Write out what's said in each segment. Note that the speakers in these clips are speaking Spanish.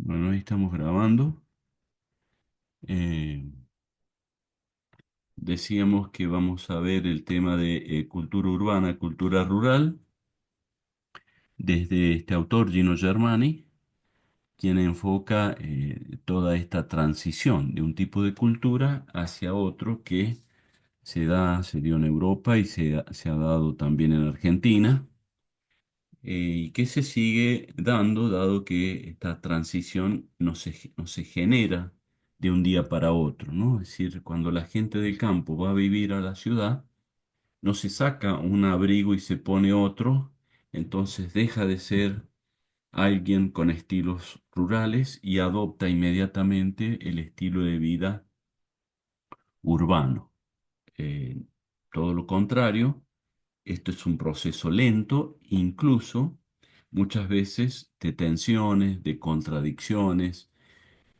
Bueno, ahí estamos grabando. Eh, Decíamos que vamos a ver el tema de cultura urbana, cultura rural, desde este autor, Gino Germani, quien enfoca toda esta transición de un tipo de cultura hacia otro que se dio en Europa y se ha dado también en Argentina, y que se sigue dando, dado que esta transición no se genera de un día para otro, ¿no? Es decir, cuando la gente del campo va a vivir a la ciudad, no se saca un abrigo y se pone otro, entonces deja de ser alguien con estilos rurales y adopta inmediatamente el estilo de vida urbano. Eh, Todo lo contrario. Esto es un proceso lento, incluso muchas veces de tensiones, de contradicciones,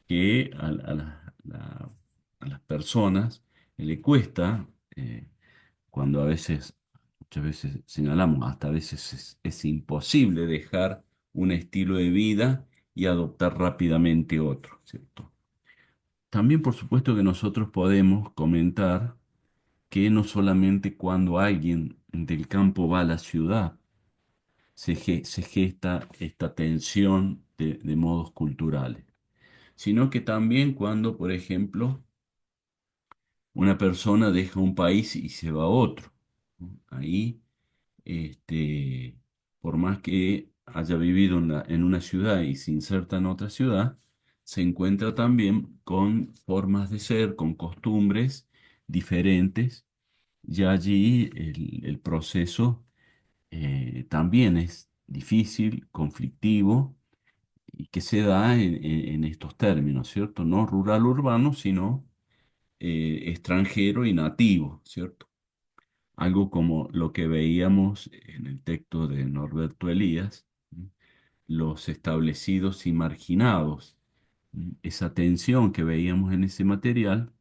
que a las personas le cuesta, cuando muchas veces señalamos, hasta a veces es imposible dejar un estilo de vida y adoptar rápidamente otro, ¿cierto? También, por supuesto, que nosotros podemos comentar que no solamente cuando alguien del campo va a la ciudad, se gesta esta tensión de modos culturales, sino que también cuando, por ejemplo, una persona deja un país y se va a otro, ¿no? Ahí, este, por más que haya vivido en una ciudad y se inserta en otra ciudad, se encuentra también con formas de ser, con costumbres diferentes, y allí el proceso también es difícil, conflictivo, y que se da en estos términos, ¿cierto? No rural-urbano, sino extranjero y nativo, ¿cierto? Algo como lo que veíamos en el texto de Norberto Elías, ¿sí? Los establecidos y marginados. ¿Sí? Esa tensión que veíamos en ese material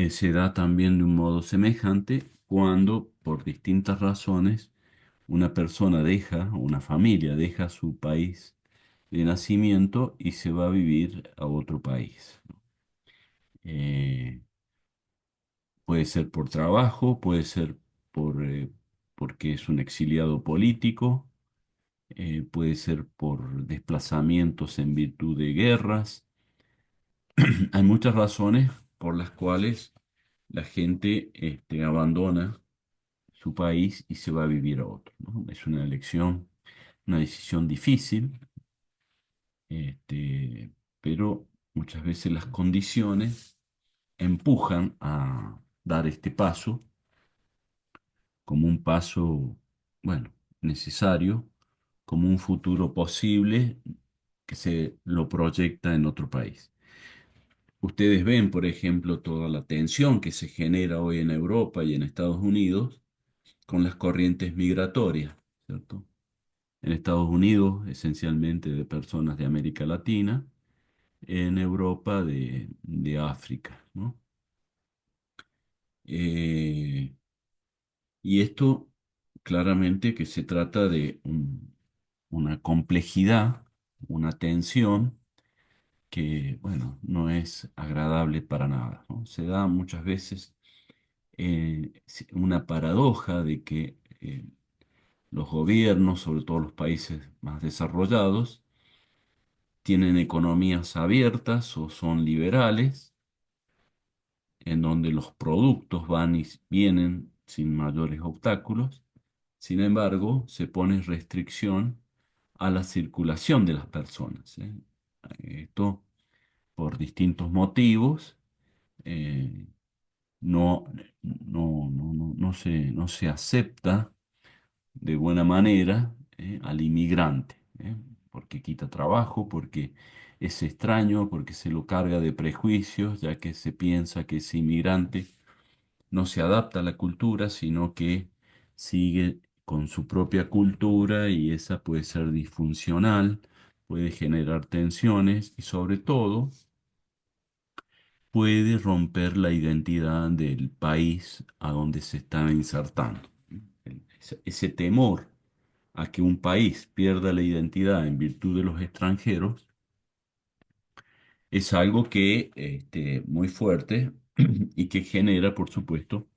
se da también de un modo semejante cuando, por distintas razones, una persona deja, o una familia deja su país de nacimiento y se va a vivir a otro país. Eh, Puede ser por trabajo, puede ser porque es un exiliado político, puede ser por desplazamientos en virtud de guerras. Hay muchas razones por las cuales la gente abandona su país y se va a vivir a otro, ¿no? Es una elección, una decisión difícil, este, pero muchas veces las condiciones empujan a dar este paso como un paso, bueno, necesario, como un futuro posible que se lo proyecta en otro país. Ustedes ven, por ejemplo, toda la tensión que se genera hoy en Europa y en Estados Unidos con las corrientes migratorias, ¿cierto? En Estados Unidos, esencialmente de personas de América Latina, en Europa de África, ¿no? Eh, y esto claramente que se trata de una complejidad, una tensión que, bueno, no es agradable para nada, ¿no? Se da muchas veces una paradoja de que los gobiernos, sobre todo los países más desarrollados, tienen economías abiertas o son liberales, en donde los productos van y vienen sin mayores obstáculos. Sin embargo, se pone restricción a la circulación de las personas, ¿eh? Esto por distintos motivos. eh, no, no se acepta de buena manera al inmigrante, porque quita trabajo, porque es extraño, porque se lo carga de prejuicios, ya que se piensa que ese inmigrante no se adapta a la cultura, sino que sigue con su propia cultura y esa puede ser disfuncional, puede generar tensiones y sobre todo puede romper la identidad del país a donde se está insertando. Ese temor a que un país pierda la identidad en virtud de los extranjeros, es algo que muy fuerte y que genera, por supuesto,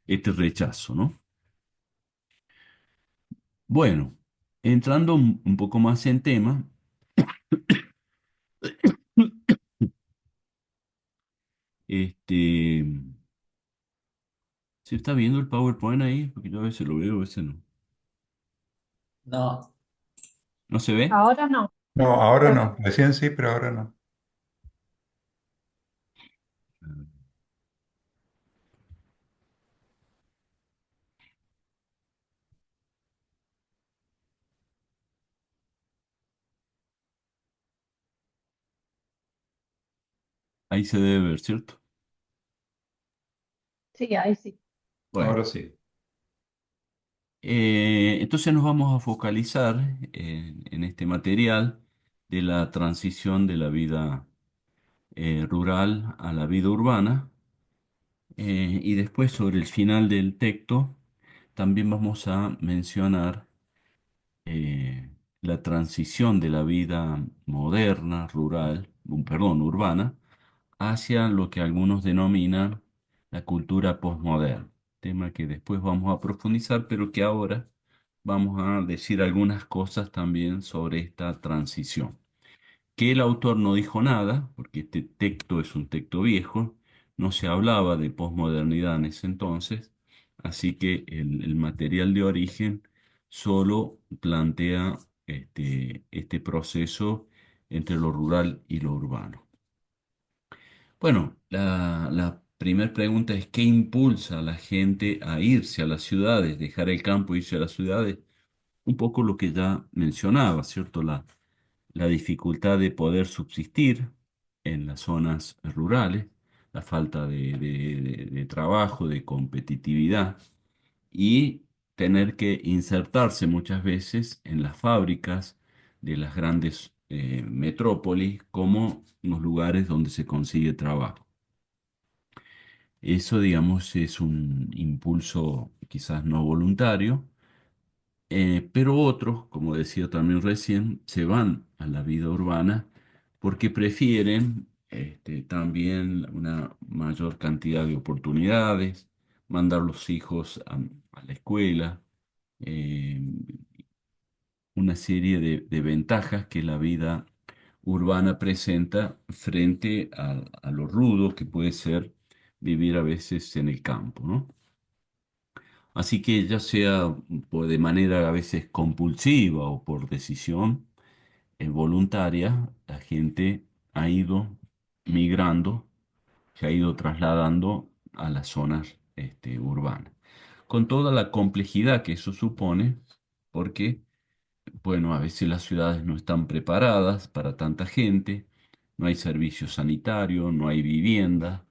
este rechazo, ¿no? Bueno, entrando un poco más en tema, este, ¿se está viendo el PowerPoint ahí? Porque yo a veces lo veo, a veces no. No, ¿No se ve? Ahora no. no, ahora no. Recién sí, pero ahora no. Ahí se debe ver, ¿cierto? Sí, ahí sí. Bueno, Ahora sí. entonces nos vamos a focalizar en este material de la transición de la vida rural a la vida urbana. Y después sobre el final del texto también vamos a mencionar eh, la transición de la vida moderna, rural, perdón, urbana, hacia lo que algunos denominan la cultura postmoderna, tema que después vamos a profundizar, pero que ahora vamos a decir algunas cosas también sobre esta transición. Que el autor no dijo nada, porque este texto es un texto viejo, no se hablaba de posmodernidad en ese entonces, así que el material de origen solo plantea este proceso entre lo rural y lo urbano. Bueno, la primera pregunta es: ¿qué impulsa a la gente a irse a las ciudades, dejar el campo e irse a las ciudades? Un poco lo que ya mencionaba, ¿cierto? La dificultad de poder subsistir en las zonas rurales, la falta de trabajo, de competitividad y tener que insertarse muchas veces en las fábricas de las grandes metrópolis como los lugares donde se consigue trabajo. Eso, digamos, es un impulso quizás no voluntario, pero otros, como decía también recién, se van a la vida urbana porque prefieren también una mayor cantidad de oportunidades, mandar los hijos a la escuela, eh, una serie de ventajas que la vida urbana presenta frente a lo rudo que puede ser vivir a veces en el campo, ¿no? Así que ya sea de manera a veces compulsiva o por decisión voluntaria, la gente ha ido migrando, se ha ido trasladando a las zonas urbanas, con toda la complejidad que eso supone, porque, bueno, a veces las ciudades no están preparadas para tanta gente, no hay servicio sanitario, no hay vivienda,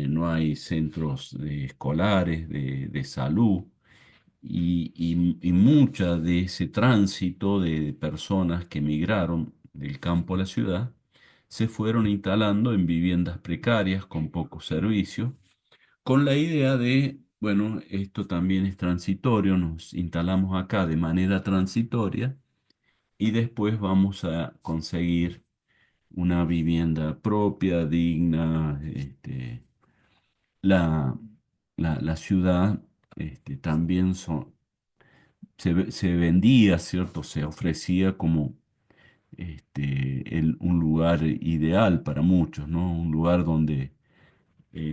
no hay centros escolares de salud y mucha de ese tránsito de personas que migraron del campo a la ciudad se fueron instalando en viviendas precarias con pocos servicios, con la idea de, bueno, esto también es transitorio, nos instalamos acá de manera transitoria y después vamos a conseguir una vivienda propia, digna, la, la ciudad también se vendía, ¿cierto? Se ofrecía como un lugar ideal para muchos, ¿no? Un lugar donde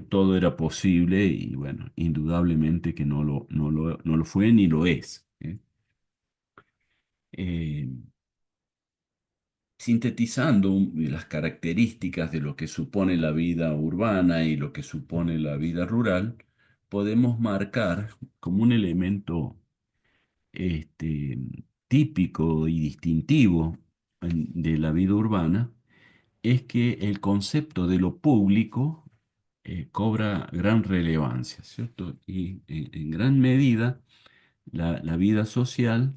todo era posible y bueno, indudablemente que no lo fue ni lo es, ¿eh? Eh, Sintetizando las características de lo que supone la vida urbana y lo que supone la vida rural, podemos marcar como un elemento este, típico y distintivo de la vida urbana es que el concepto de lo público cobra gran relevancia, ¿cierto? Y en gran medida la vida social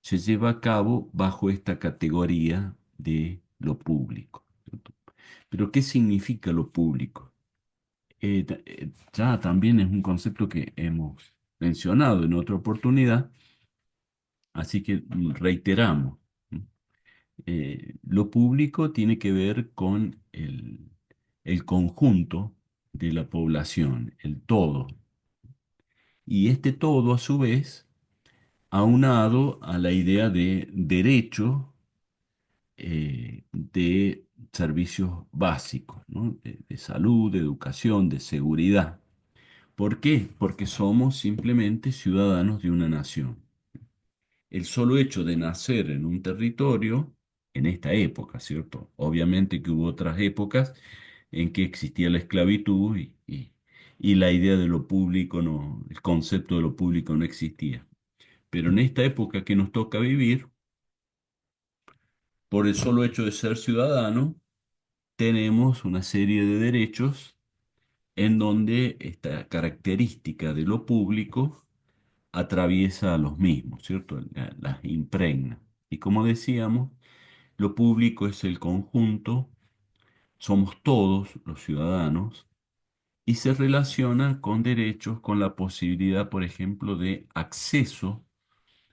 se lleva a cabo bajo esta categoría de lo público, ¿cierto? Pero ¿qué significa lo público? Ya también es un concepto que hemos mencionado en otra oportunidad, así que reiteramos. Lo público tiene que ver con el conjunto de la población, el todo. Y este todo, a su vez, aunado a la idea de derecho de servicios básicos, ¿no? De salud, de educación, de seguridad. ¿Por qué? Porque somos simplemente ciudadanos de una nación. El solo hecho de nacer en un territorio, en esta época, ¿cierto? Obviamente que hubo otras épocas en que existía la esclavitud y la idea de lo público no, el concepto de lo público no existía. Pero en esta época que nos toca vivir, por el solo hecho de ser ciudadano, tenemos una serie de derechos en donde esta característica de lo público atraviesa a los mismos, ¿cierto? Las impregna. Y como decíamos, lo público es el conjunto, somos todos los ciudadanos y se relaciona con derechos, con la posibilidad, por ejemplo, de acceso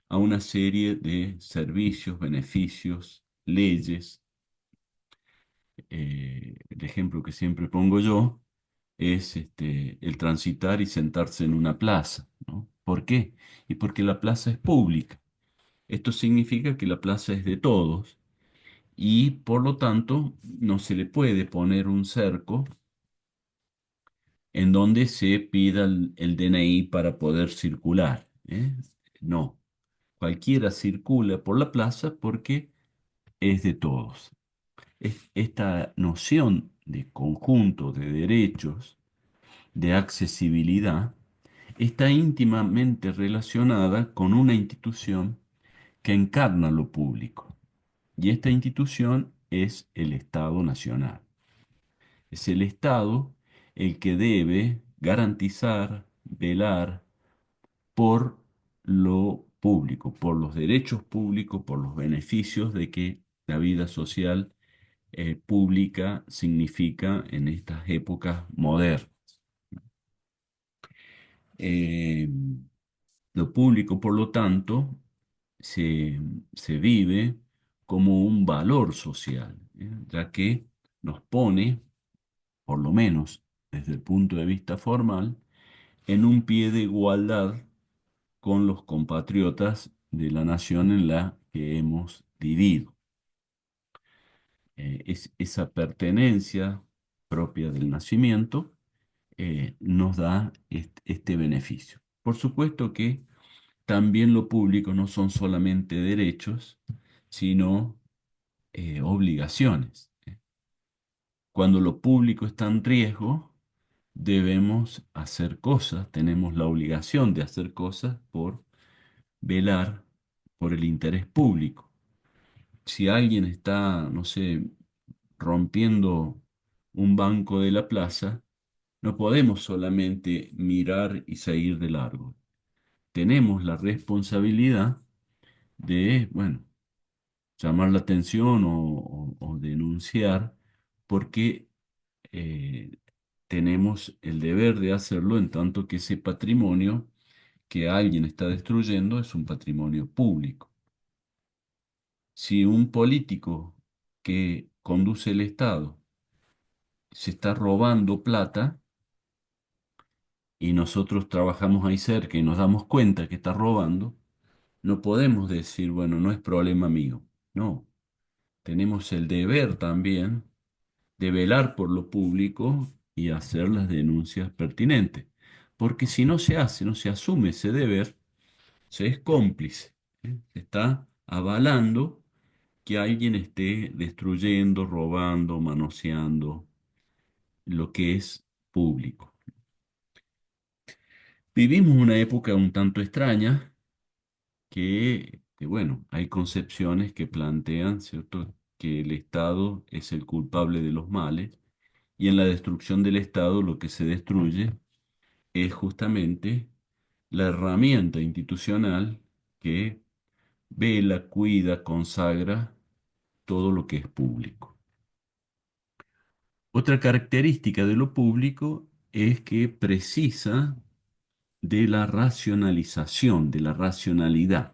a una serie de servicios, beneficios, leyes. El ejemplo que siempre pongo yo es el transitar y sentarse en una plaza, ¿no? ¿Por qué? Y porque la plaza es pública. Esto significa que la plaza es de todos y por lo tanto no se le puede poner un cerco en donde se pida el DNI para poder circular, ¿eh? No, cualquiera circula por la plaza porque es de todos. Esta noción de conjunto de derechos, de accesibilidad, está íntimamente relacionada con una institución que encarna lo público. Y esta institución es el Estado Nacional. Es el Estado el que debe garantizar, velar por lo público, por los derechos públicos, por los beneficios de que la vida social pública significa en estas épocas modernas. Eh, lo público, por lo tanto, se, se vive como un valor social, ya que nos pone, por lo menos desde el punto de vista formal, en un pie de igualdad con los compatriotas de la nación en la que hemos vivido. Esa pertenencia propia del nacimiento nos da este beneficio. Por supuesto que también lo público no son solamente derechos, sino obligaciones. Cuando lo público está en riesgo, debemos hacer cosas, tenemos la obligación de hacer cosas por velar por el interés público. Si alguien está, no sé, rompiendo un banco de la plaza, no podemos solamente mirar y seguir de largo. Tenemos la responsabilidad de, bueno, llamar la atención o denunciar porque eh, tenemos el deber de hacerlo en tanto que ese patrimonio que alguien está destruyendo es un patrimonio público. Si un político que conduce el Estado se está robando plata y nosotros trabajamos ahí cerca y nos damos cuenta que está robando, no podemos decir, bueno, no es problema mío. No, tenemos el deber también de velar por lo público y hacer las denuncias pertinentes. Porque si no se hace, no se asume ese deber, se es cómplice, ¿eh? Se está avalando que alguien esté destruyendo, robando, manoseando lo que es público. Vivimos una época un tanto extraña bueno, hay concepciones que plantean, ¿cierto?, que el Estado es el culpable de los males y en la destrucción del Estado lo que se destruye es justamente la herramienta institucional que vela, cuida, consagra todo lo que es público. Otra característica de lo público es que precisa de la racionalización, de la racionalidad.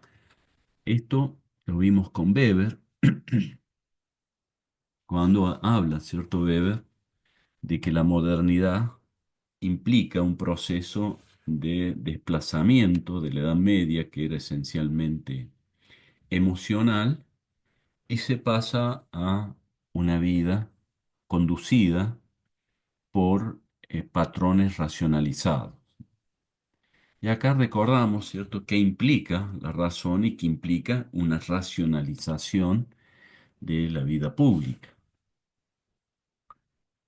Esto lo vimos con Weber, cuando habla, ¿cierto? Weber, de que la modernidad implica un proceso de desplazamiento de la Edad Media, que era esencialmente emocional, y se pasa a una vida conducida por patrones racionalizados. Y acá recordamos, ¿cierto?, qué implica la razón y qué implica una racionalización de la vida pública.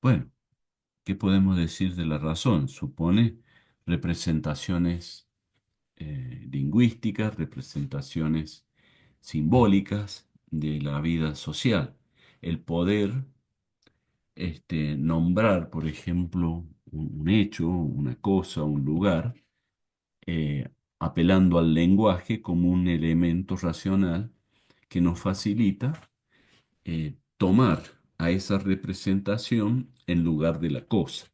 Bueno, ¿qué podemos decir de la razón? Supone representaciones lingüísticas, representaciones simbólicas de la vida social. El poder nombrar, por ejemplo, un hecho, una cosa, un lugar, eh, apelando al lenguaje como un elemento racional que nos facilita tomar a esa representación en lugar de la cosa.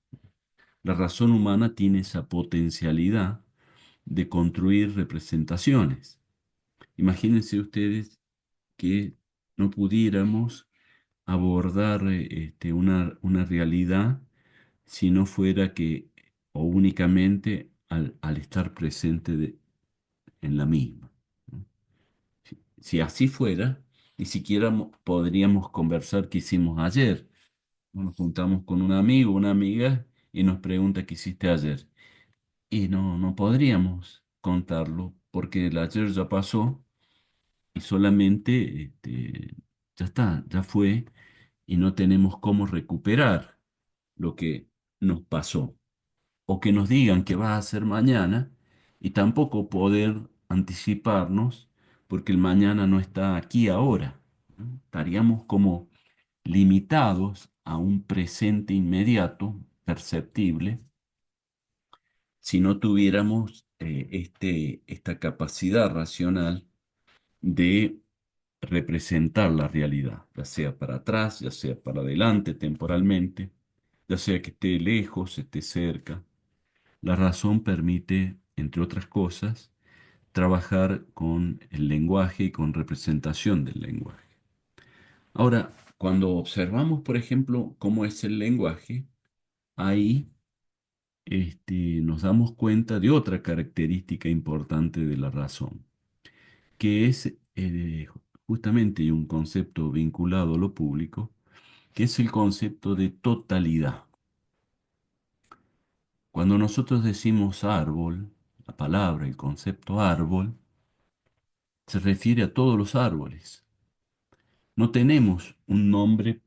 La razón humana tiene esa potencialidad de construir representaciones. Imagínense ustedes que no pudiéramos abordar una realidad si no fuera que, o únicamente al estar presente en la misma, ¿no? Si así fuera, ni siquiera podríamos conversar qué hicimos ayer. Nos juntamos con un amigo, una amiga, y nos pregunta qué hiciste ayer. Y no podríamos contarlo porque el ayer ya pasó y solamente ya está, ya fue y no tenemos cómo recuperar lo que nos pasó. O que nos digan que va a ser mañana y tampoco poder anticiparnos porque el mañana no está aquí ahora, ¿no? Estaríamos como limitados a un presente inmediato, perceptible, si no tuviéramos esta capacidad racional de representar la realidad, ya sea para atrás, ya sea para adelante temporalmente, ya sea que esté lejos, esté cerca. La razón permite, entre otras cosas, trabajar con el lenguaje y con representación del lenguaje. Ahora, cuando observamos, por ejemplo, cómo es el lenguaje, ahí nos damos cuenta de otra característica importante de la razón, que es justamente un concepto vinculado a lo público, que es el concepto de totalidad. Cuando nosotros decimos árbol, la palabra, el concepto árbol, se refiere a todos los árboles. No tenemos un nombre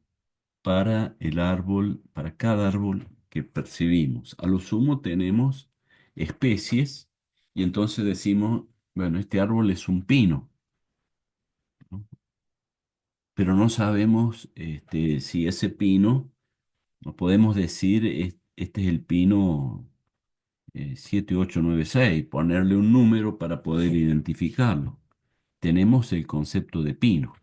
para el árbol, para cada árbol que percibimos. A lo sumo tenemos especies y entonces decimos, bueno, este árbol es un pino, ¿no? Pero no sabemos si ese pino, no podemos decir, este es el pino 7896, ponerle un número para poder identificarlo. Tenemos el concepto de pino.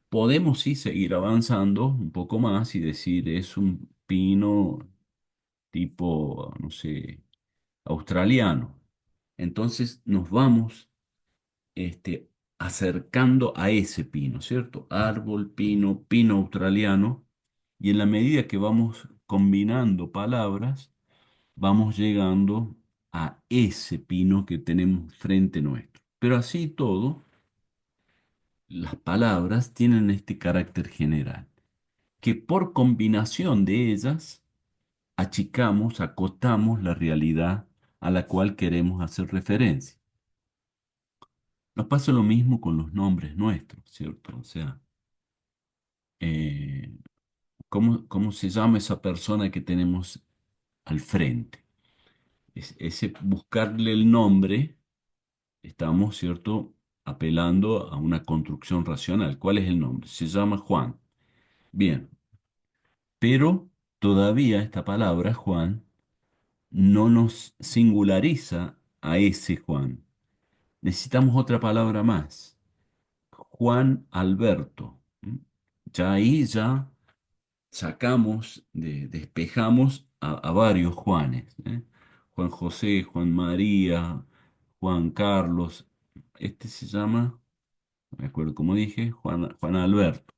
Podemos sí seguir avanzando un poco más y decir es un pino tipo, no sé, australiano. Entonces nos vamos acercando a ese pino, ¿cierto? Árbol, pino, pino australiano. Y en la medida que vamos combinando palabras, vamos llegando a ese pino que tenemos frente nuestro. Pero así todo, las palabras tienen este carácter general, que por combinación de ellas achicamos, acotamos la realidad a la cual queremos hacer referencia. Nos pasa lo mismo con los nombres nuestros, ¿cierto? O sea, eh, ¿cómo se llama esa persona que tenemos al frente? Ese buscarle el nombre, estamos, ¿cierto?, apelando a una construcción racional. ¿Cuál es el nombre? Se llama Juan. Bien, pero todavía esta palabra, Juan, no nos singulariza a ese Juan. Necesitamos otra palabra más. Juan Alberto. ¿M? Ya ahí ya sacamos, despejamos a varios Juanes, ¿eh? Juan José, Juan María, Juan Carlos. Este se llama, no me acuerdo cómo dije, Juan Alberto.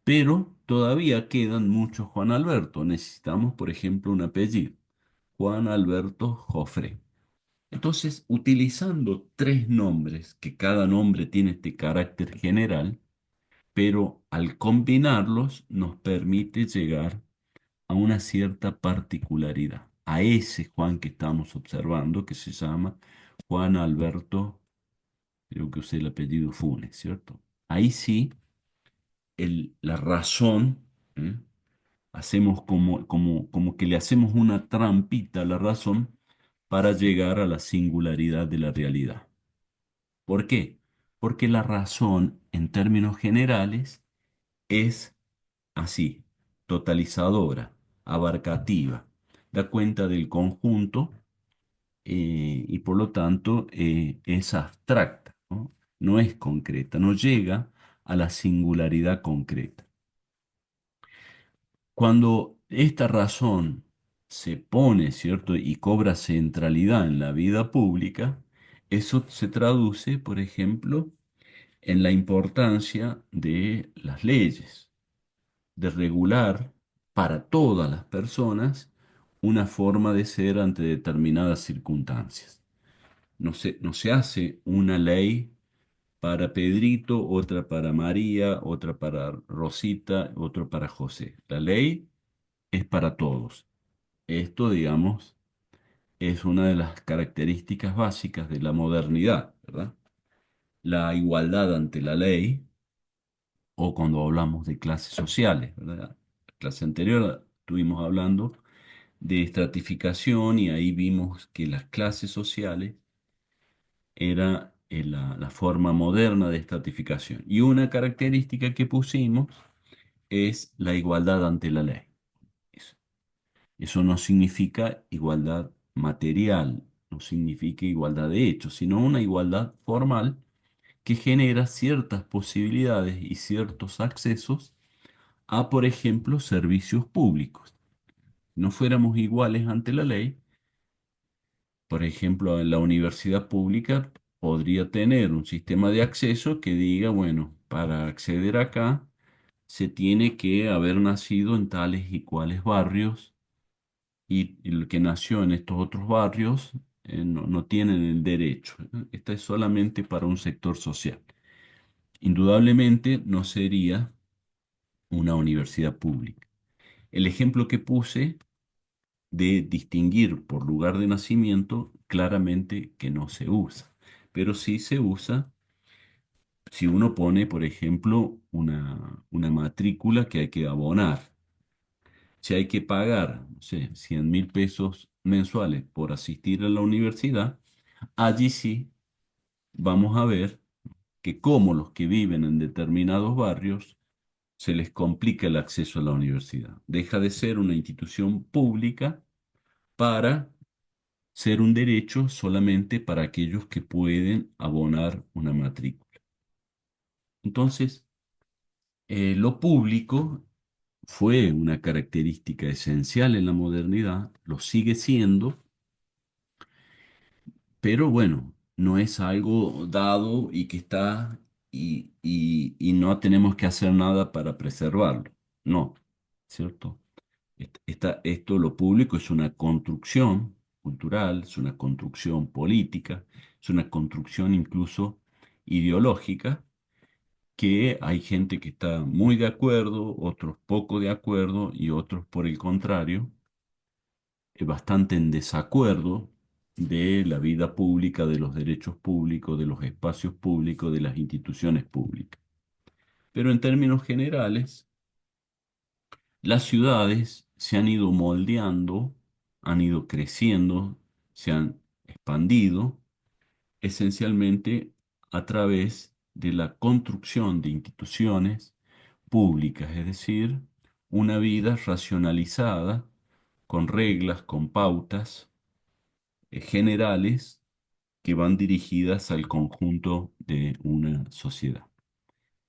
Pero todavía quedan muchos Juan Alberto. Necesitamos, por ejemplo, un apellido. Juan Alberto Jofré. Entonces, utilizando tres nombres, que cada nombre tiene este carácter general, pero al combinarlos nos permite llegar a una cierta particularidad, a ese Juan que estamos observando, que se llama Juan Alberto, creo que usé el apellido Funes, ¿cierto? Ahí sí, la razón, ¿eh? Hacemos como que le hacemos una trampita a la razón para llegar a la singularidad de la realidad. ¿Por qué? Porque la razón, en términos generales, es así, totalizadora, abarcativa, da cuenta del conjunto y por lo tanto es abstracta, ¿no? No es concreta, no llega a la singularidad concreta. Cuando esta razón se pone, ¿cierto? Y cobra centralidad en la vida pública, eso se traduce, por ejemplo, en la importancia de las leyes, de regular para todas las personas una forma de ser ante determinadas circunstancias. No se hace una ley para Pedrito, otra para María, otra para Rosita, otra para José. La ley es para todos. Esto, digamos, es una de las características básicas de la modernidad, ¿verdad? La igualdad ante la ley, o cuando hablamos de clases sociales, ¿verdad? La clase anterior estuvimos hablando de estratificación y ahí vimos que las clases sociales era la forma moderna de estratificación. Y una característica que pusimos es la igualdad ante la ley. Eso, eso no significa igualdad material, no significa igualdad de hechos, sino una igualdad formal que genera ciertas posibilidades y ciertos accesos a, por ejemplo, servicios públicos. No fuéramos iguales ante la ley, por ejemplo, en la universidad pública podría tener un sistema de acceso que diga, bueno, para acceder acá se tiene que haber nacido en tales y cuales barrios y el que nació en estos otros barrios no tienen el derecho. Esta es solamente para un sector social. Indudablemente no sería una universidad pública. El ejemplo que puse de distinguir por lugar de nacimiento, claramente que no se usa, pero sí se usa si uno pone, por ejemplo, una matrícula que hay que abonar. Si hay que pagar, no sé, 100.000 pesos mensuales por asistir a la universidad, allí sí vamos a ver que como los que viven en determinados barrios, se les complica el acceso a la universidad. Deja de ser una institución pública para ser un derecho solamente para aquellos que pueden abonar una matrícula. Entonces, lo público fue una característica esencial en la modernidad, lo sigue siendo, pero bueno, no es algo dado y que está y no tenemos que hacer nada para preservarlo. No, ¿cierto? Esto, lo público, es una construcción cultural, es una construcción política, es una construcción incluso ideológica, que hay gente que está muy de acuerdo, otros poco de acuerdo y otros, por el contrario, bastante en desacuerdo de la vida pública, de los derechos públicos, de los espacios públicos, de las instituciones públicas. Pero en términos generales, las ciudades se han ido moldeando, han ido creciendo, se han expandido, esencialmente a través de la construcción de instituciones públicas, es decir, una vida racionalizada, con reglas, con pautas generales que van dirigidas al conjunto de una sociedad.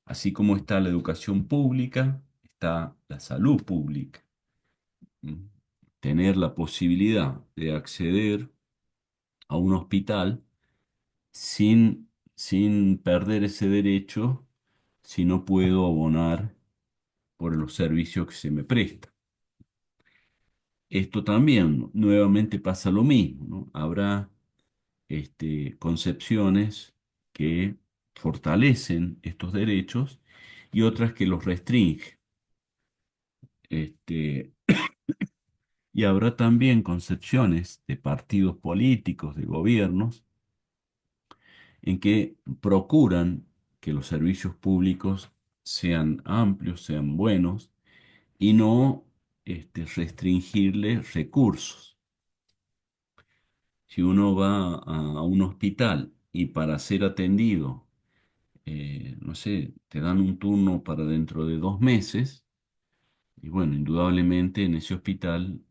Así como está la educación pública, está la salud pública. ¿Mm? tener la posibilidad de acceder a un hospital sin perder ese derecho si no puedo abonar por los servicios que se me prestan. Esto también nuevamente pasa lo mismo, ¿no? Habrá concepciones que fortalecen estos derechos y otras que los restringen. Este, y habrá también concepciones de partidos políticos, de gobiernos, en que procuran que los servicios públicos sean amplios, sean buenos y no restringirle recursos. Si uno va a un hospital y para ser atendido, no sé, te dan un turno para dentro de 2 meses, y bueno, indudablemente en ese hospital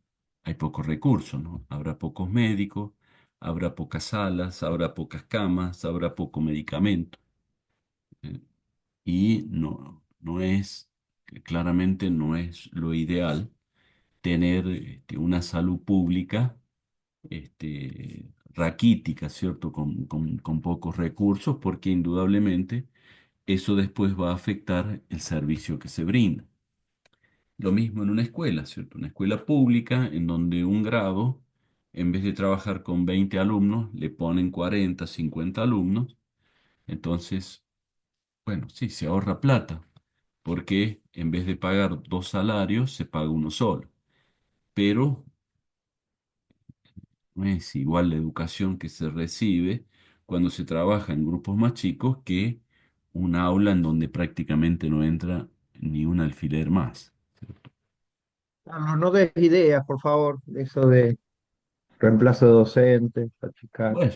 hay pocos recursos, ¿no? Habrá pocos médicos, habrá pocas salas, habrá pocas camas, habrá poco medicamento. ¿Eh? Y no es, claramente no es lo ideal tener una salud pública raquítica, ¿cierto? Con pocos recursos, porque indudablemente eso después va a afectar el servicio que se brinda. Lo mismo en una escuela, ¿cierto? Una escuela pública en donde un grado, en vez de trabajar con 20 alumnos, le ponen 40, 50 alumnos. Entonces, bueno, sí, se ahorra plata, porque en vez de pagar dos salarios, se paga uno solo. Pero no es igual la educación que se recibe cuando se trabaja en grupos más chicos que un aula en donde prácticamente no entra ni un alfiler más. No, no des ideas, por favor, eso de reemplazo de docentes, achicar Bueno,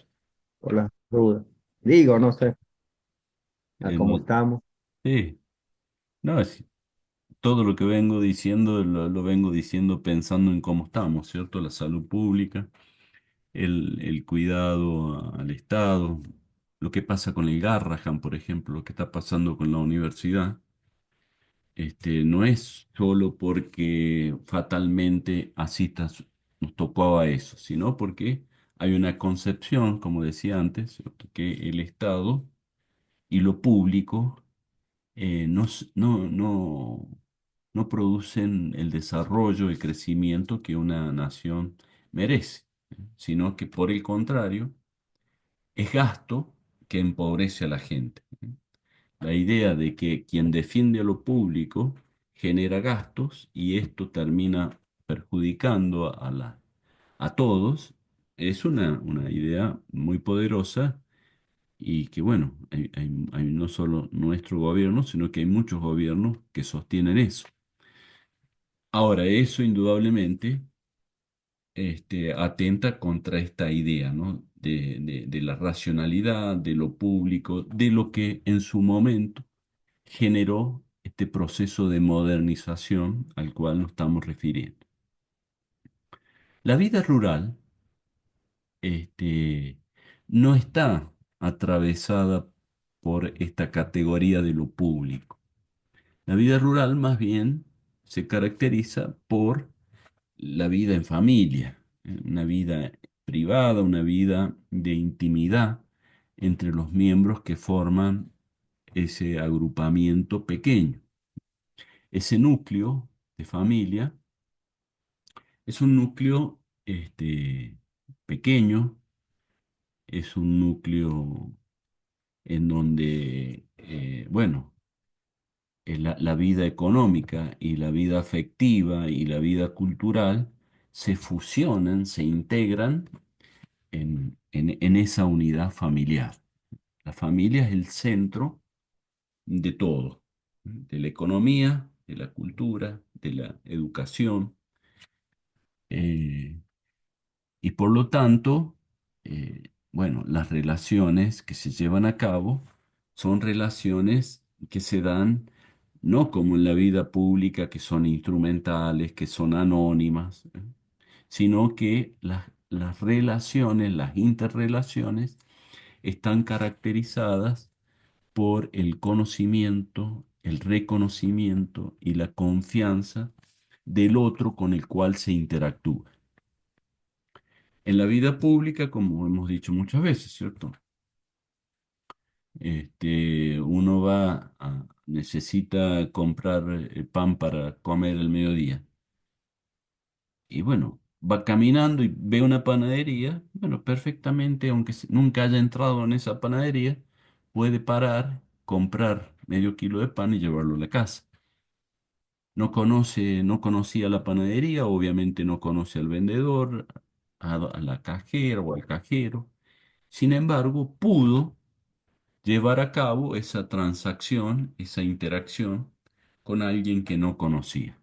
por las dudas. Digo, no sé, a cómo en- estamos. sí, no, todo lo que vengo diciendo lo vengo diciendo pensando en cómo estamos, ¿cierto? La salud pública, el cuidado al Estado, lo que pasa con el Garrahan, por ejemplo, lo que está pasando con la universidad. No es solo porque fatalmente nos tocó a eso, sino porque hay una concepción, como decía antes, ¿cierto? Que el Estado y lo público no producen el desarrollo, el crecimiento que una nación merece, sino que por el contrario, es gasto que empobrece a la gente. La idea de que quien defiende a lo público genera gastos y esto termina perjudicando a todos es una idea muy poderosa y que, bueno, hay no solo nuestro gobierno, sino que hay muchos gobiernos que sostienen eso. Ahora, eso indudablemente atenta contra esta idea, ¿no? De la racionalidad, de lo público, de lo que en su momento generó este proceso de modernización al cual nos estamos refiriendo. La vida rural, este, no está atravesada por esta categoría de lo público. La vida rural más bien se caracteriza por la vida en familia, una vida privada, una vida de intimidad entre los miembros que forman ese agrupamiento pequeño. Ese núcleo de familia es un núcleo pequeño, es un núcleo en donde, bueno, la vida económica y la vida afectiva y la vida cultural se fusionan, se integran en esa unidad familiar. La familia es el centro de todo, de la economía, de la cultura, de la educación. eh, Y por lo tanto, bueno, las relaciones que se llevan a cabo son relaciones que se dan no como en la vida pública, que son instrumentales, que son anónimas, sino que las relaciones, las interrelaciones, están caracterizadas por el conocimiento, el reconocimiento y la confianza del otro con el cual se interactúa. En la vida pública, como hemos dicho muchas veces, ¿cierto? Uno necesita comprar pan para comer el mediodía. Y bueno, va caminando y ve una panadería. Bueno, perfectamente, aunque nunca haya entrado en esa panadería, puede parar, comprar medio kilo de pan y llevarlo a la casa. No conocía la panadería, obviamente no conoce al vendedor, a la cajera o al cajero. Sin embargo, pudo llevar a cabo esa transacción, esa interacción con alguien que no conocía.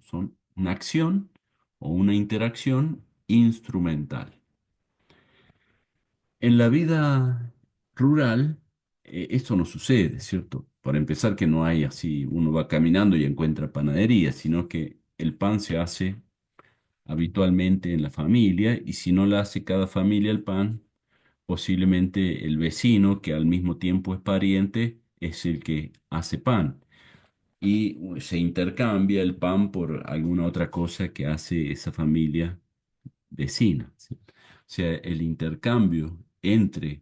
Son una acción o una interacción instrumental. En la vida rural, esto no sucede, ¿cierto? Para empezar, que no hay así, uno va caminando y encuentra panadería, sino que el pan se hace habitualmente en la familia y si no la hace cada familia el pan, posiblemente el vecino, que al mismo tiempo es pariente, es el que hace pan. Y se intercambia el pan por alguna otra cosa que hace esa familia vecina, ¿sí? O sea, el intercambio entre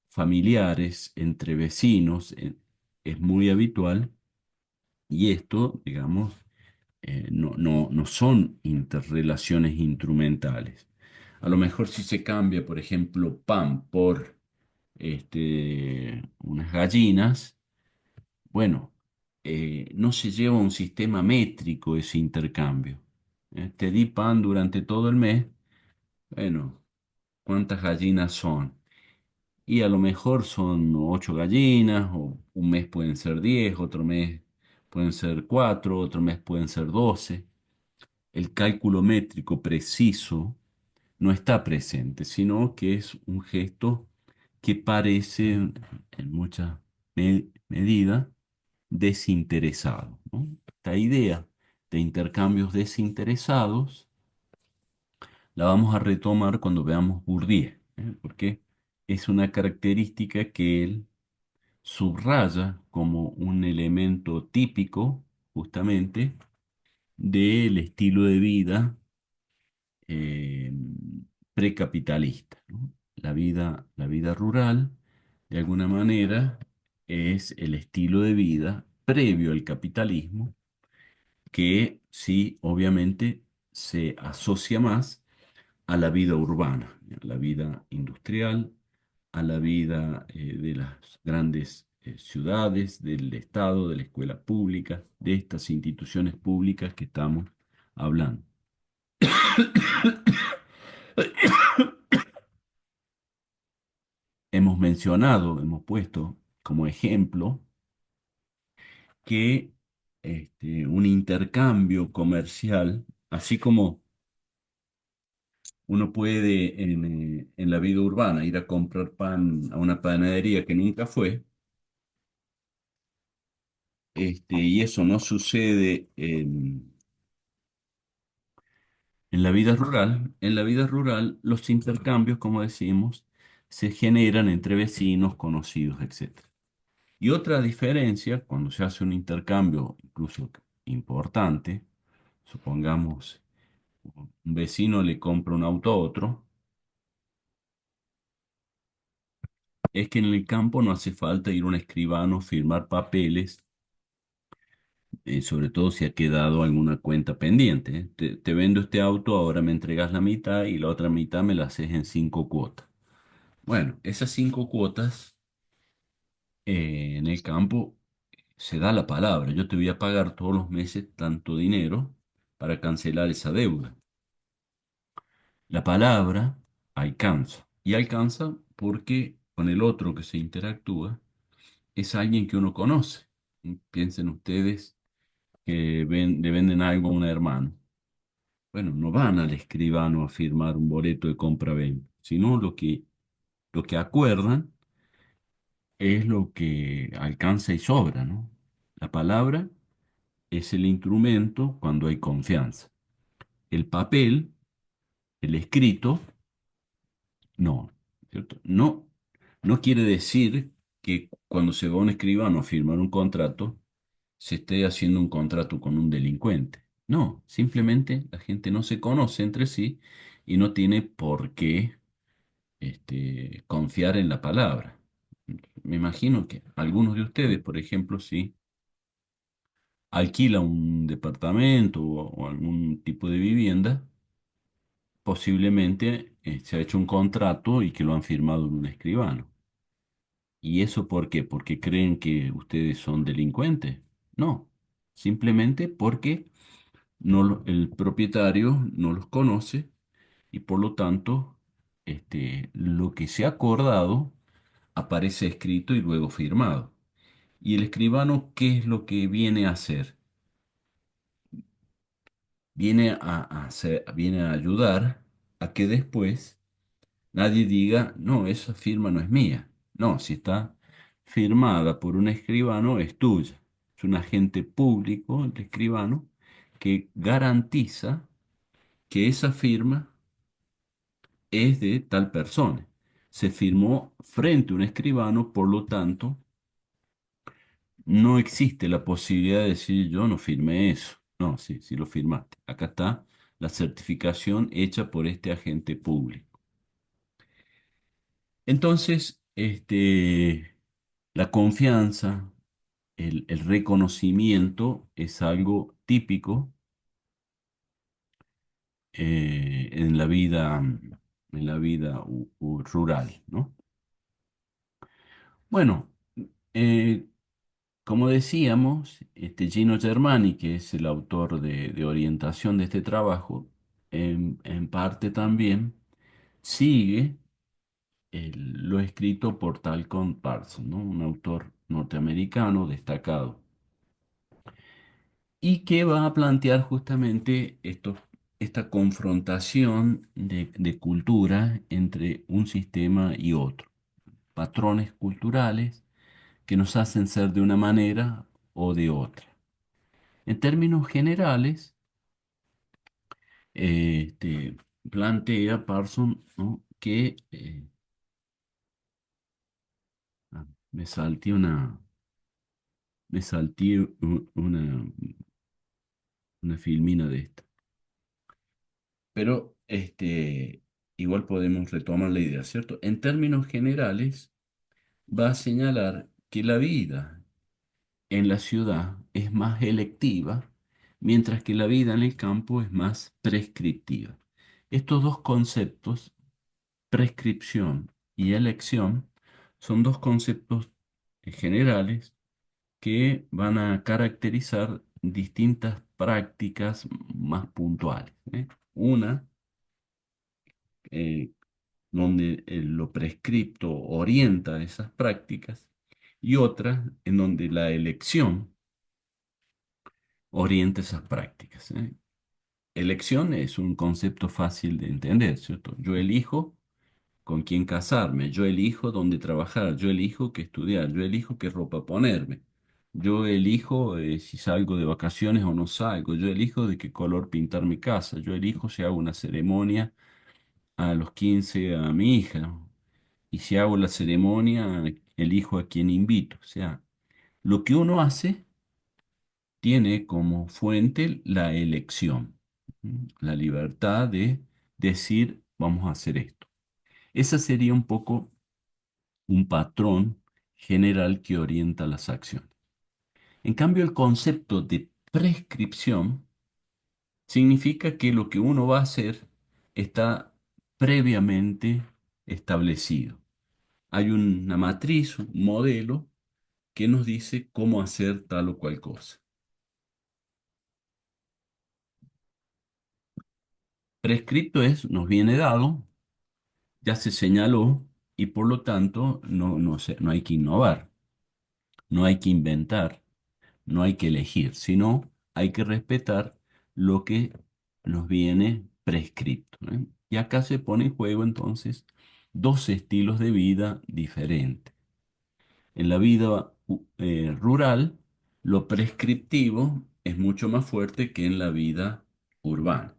familiares, entre vecinos, es muy habitual y esto, digamos, no son interrelaciones instrumentales. A lo mejor si se cambia, por ejemplo, pan por unas gallinas, bueno, no se lleva un sistema métrico ese intercambio. Te di pan durante todo el mes, bueno, ¿cuántas gallinas son? Y a lo mejor son 8 gallinas, o un mes pueden ser 10, otro mes pueden ser 4, otro mes pueden ser 12. El cálculo métrico preciso no está presente, sino que es un gesto que parece en mucha medida desinteresado, ¿no? Esta idea de intercambios desinteresados la vamos a retomar cuando veamos Bourdieu, porque es una característica que él subraya como un elemento típico justamente del estilo de vida eh, precapitalista, ¿no? La vida rural, de alguna manera, es el estilo de vida previo al capitalismo, que sí, obviamente, se asocia más a la vida urbana, a la vida industrial, a la vida de las grandes ciudades, del Estado, de la escuela pública, de estas instituciones públicas que estamos hablando. Hemos mencionado, hemos puesto como ejemplo que un intercambio comercial, así como uno puede en la vida urbana ir a comprar pan a una panadería que nunca fue, y eso no sucede en la vida rural los intercambios, como decimos, se generan entre vecinos, conocidos, etc. Y otra diferencia, cuando se hace un intercambio incluso importante, supongamos un vecino le compra un auto a otro, es que en el campo no hace falta ir a un escribano, firmar papeles, sobre todo si ha quedado alguna cuenta pendiente. Te vendo este auto, ahora me entregas la mitad y la otra mitad me la haces en 5 cuotas. Bueno, esas 5 cuotas en el campo se da la palabra. Yo te voy a pagar todos los meses tanto dinero para cancelar esa deuda. La palabra alcanza. Y alcanza porque con el otro que se interactúa es alguien que uno conoce. Piensen ustedes que le venden algo a un hermano. Bueno, no van al escribano a firmar un boleto de compra-venta, sino lo que acuerdan es lo que alcanza y sobra, ¿no? La palabra es el instrumento cuando hay confianza. El papel, el escrito, no, ¿cierto? No, no quiere decir que cuando se va a un escribano a firmar un contrato, se esté haciendo un contrato con un delincuente. No, simplemente la gente no se conoce entre sí y no tiene por qué confiar en la palabra. Me imagino que algunos de ustedes, por ejemplo, si alquila un departamento o algún tipo de vivienda, posiblemente se ha hecho un contrato y que lo han firmado en un escribano. ¿Y eso por qué? ¿Porque creen que ustedes son delincuentes? No, simplemente porque el propietario no los conoce y por lo tanto lo que se ha acordado aparece escrito y luego firmado. ¿Y el escribano qué es lo que viene a hacer? Viene a ayudar a que después nadie diga, no, esa firma no es mía. No, si está firmada por un escribano, es tuya. Es un agente público, el escribano, que garantiza que esa firma es de tal persona. Se firmó frente a un escribano, por lo tanto, no existe la posibilidad de decir yo no firmé eso. No, sí, sí lo firmaste. Acá está la certificación hecha por este agente público. Entonces, la confianza, el reconocimiento es algo típico en la vida rural, ¿no? Bueno, eh, como decíamos, Gino Germani, que es el autor de orientación de este trabajo, en parte también sigue lo escrito por Talcott Parsons, ¿no? Un autor norteamericano destacado, y que va a plantear justamente esta confrontación de cultura entre un sistema y otro, patrones culturales que nos hacen ser de una manera o de otra. En términos generales, plantea Parson, ¿no? que me salté una filmina de esta. Pero igual podemos retomar la idea, ¿cierto? En términos generales, va a señalar que la vida en la ciudad es más electiva, mientras que la vida en el campo es más prescriptiva. Estos dos conceptos, prescripción y elección, son dos conceptos generales que van a caracterizar distintas prácticas más puntuales, ¿eh? Una, eh, donde lo prescripto orienta esas prácticas, y otra en donde la elección orienta esas prácticas, ¿eh? Elección es un concepto fácil de entender, ¿cierto? Yo elijo con quién casarme, yo elijo dónde trabajar, yo elijo qué estudiar, yo elijo qué ropa ponerme, yo elijo si salgo de vacaciones o no salgo, yo elijo de qué color pintar mi casa, yo elijo si hago una ceremonia a los 15 a mi hija, y si hago la ceremonia, elijo a quién invito. O sea, lo que uno hace tiene como fuente la elección, la libertad de decir, vamos a hacer esto. Ese sería un poco un patrón general que orienta las acciones. En cambio, el concepto de prescripción significa que lo que uno va a hacer está previamente establecido. Hay una matriz, un modelo que nos dice cómo hacer tal o cual cosa. Prescripto es, nos viene dado, ya se señaló y por lo tanto no hay que innovar, no hay que inventar, no hay que elegir, sino hay que respetar lo que nos viene prescripto, ¿eh? Y acá se pone en juego entonces dos estilos de vida diferentes. En la vida rural, lo prescriptivo es mucho más fuerte que en la vida urbana.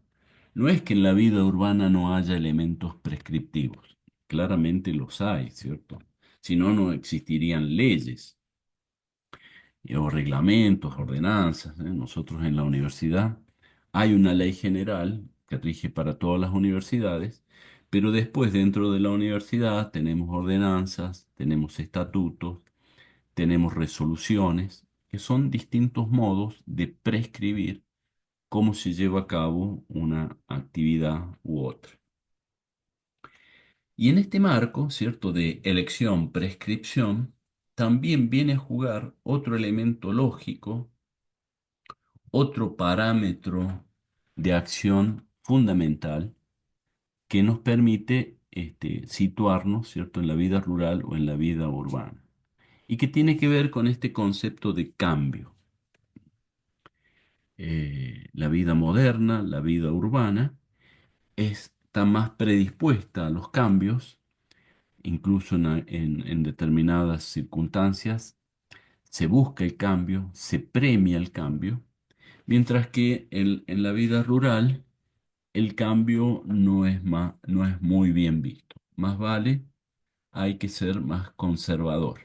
No es que en la vida urbana no haya elementos prescriptivos, claramente los hay, ¿cierto? Si no, no existirían leyes o reglamentos, ordenanzas, ¿eh? Nosotros en la universidad Hay una ley general que rige para todas las universidades, pero después dentro de la universidad tenemos ordenanzas, tenemos estatutos, tenemos resoluciones, que son distintos modos de prescribir cómo se lleva a cabo una actividad u otra. Y en este marco, ¿cierto?, de elección-prescripción, también viene a jugar otro elemento lógico, otro parámetro de acción fundamental que nos permite situarnos, ¿cierto?, en la vida rural o en la vida urbana, y que tiene que ver con este concepto de cambio. La vida moderna, la vida urbana, está más predispuesta a los cambios, incluso en determinadas circunstancias se busca el cambio, se premia el cambio, mientras que en la vida rural el cambio no es muy bien visto. Más vale, hay que ser más conservador.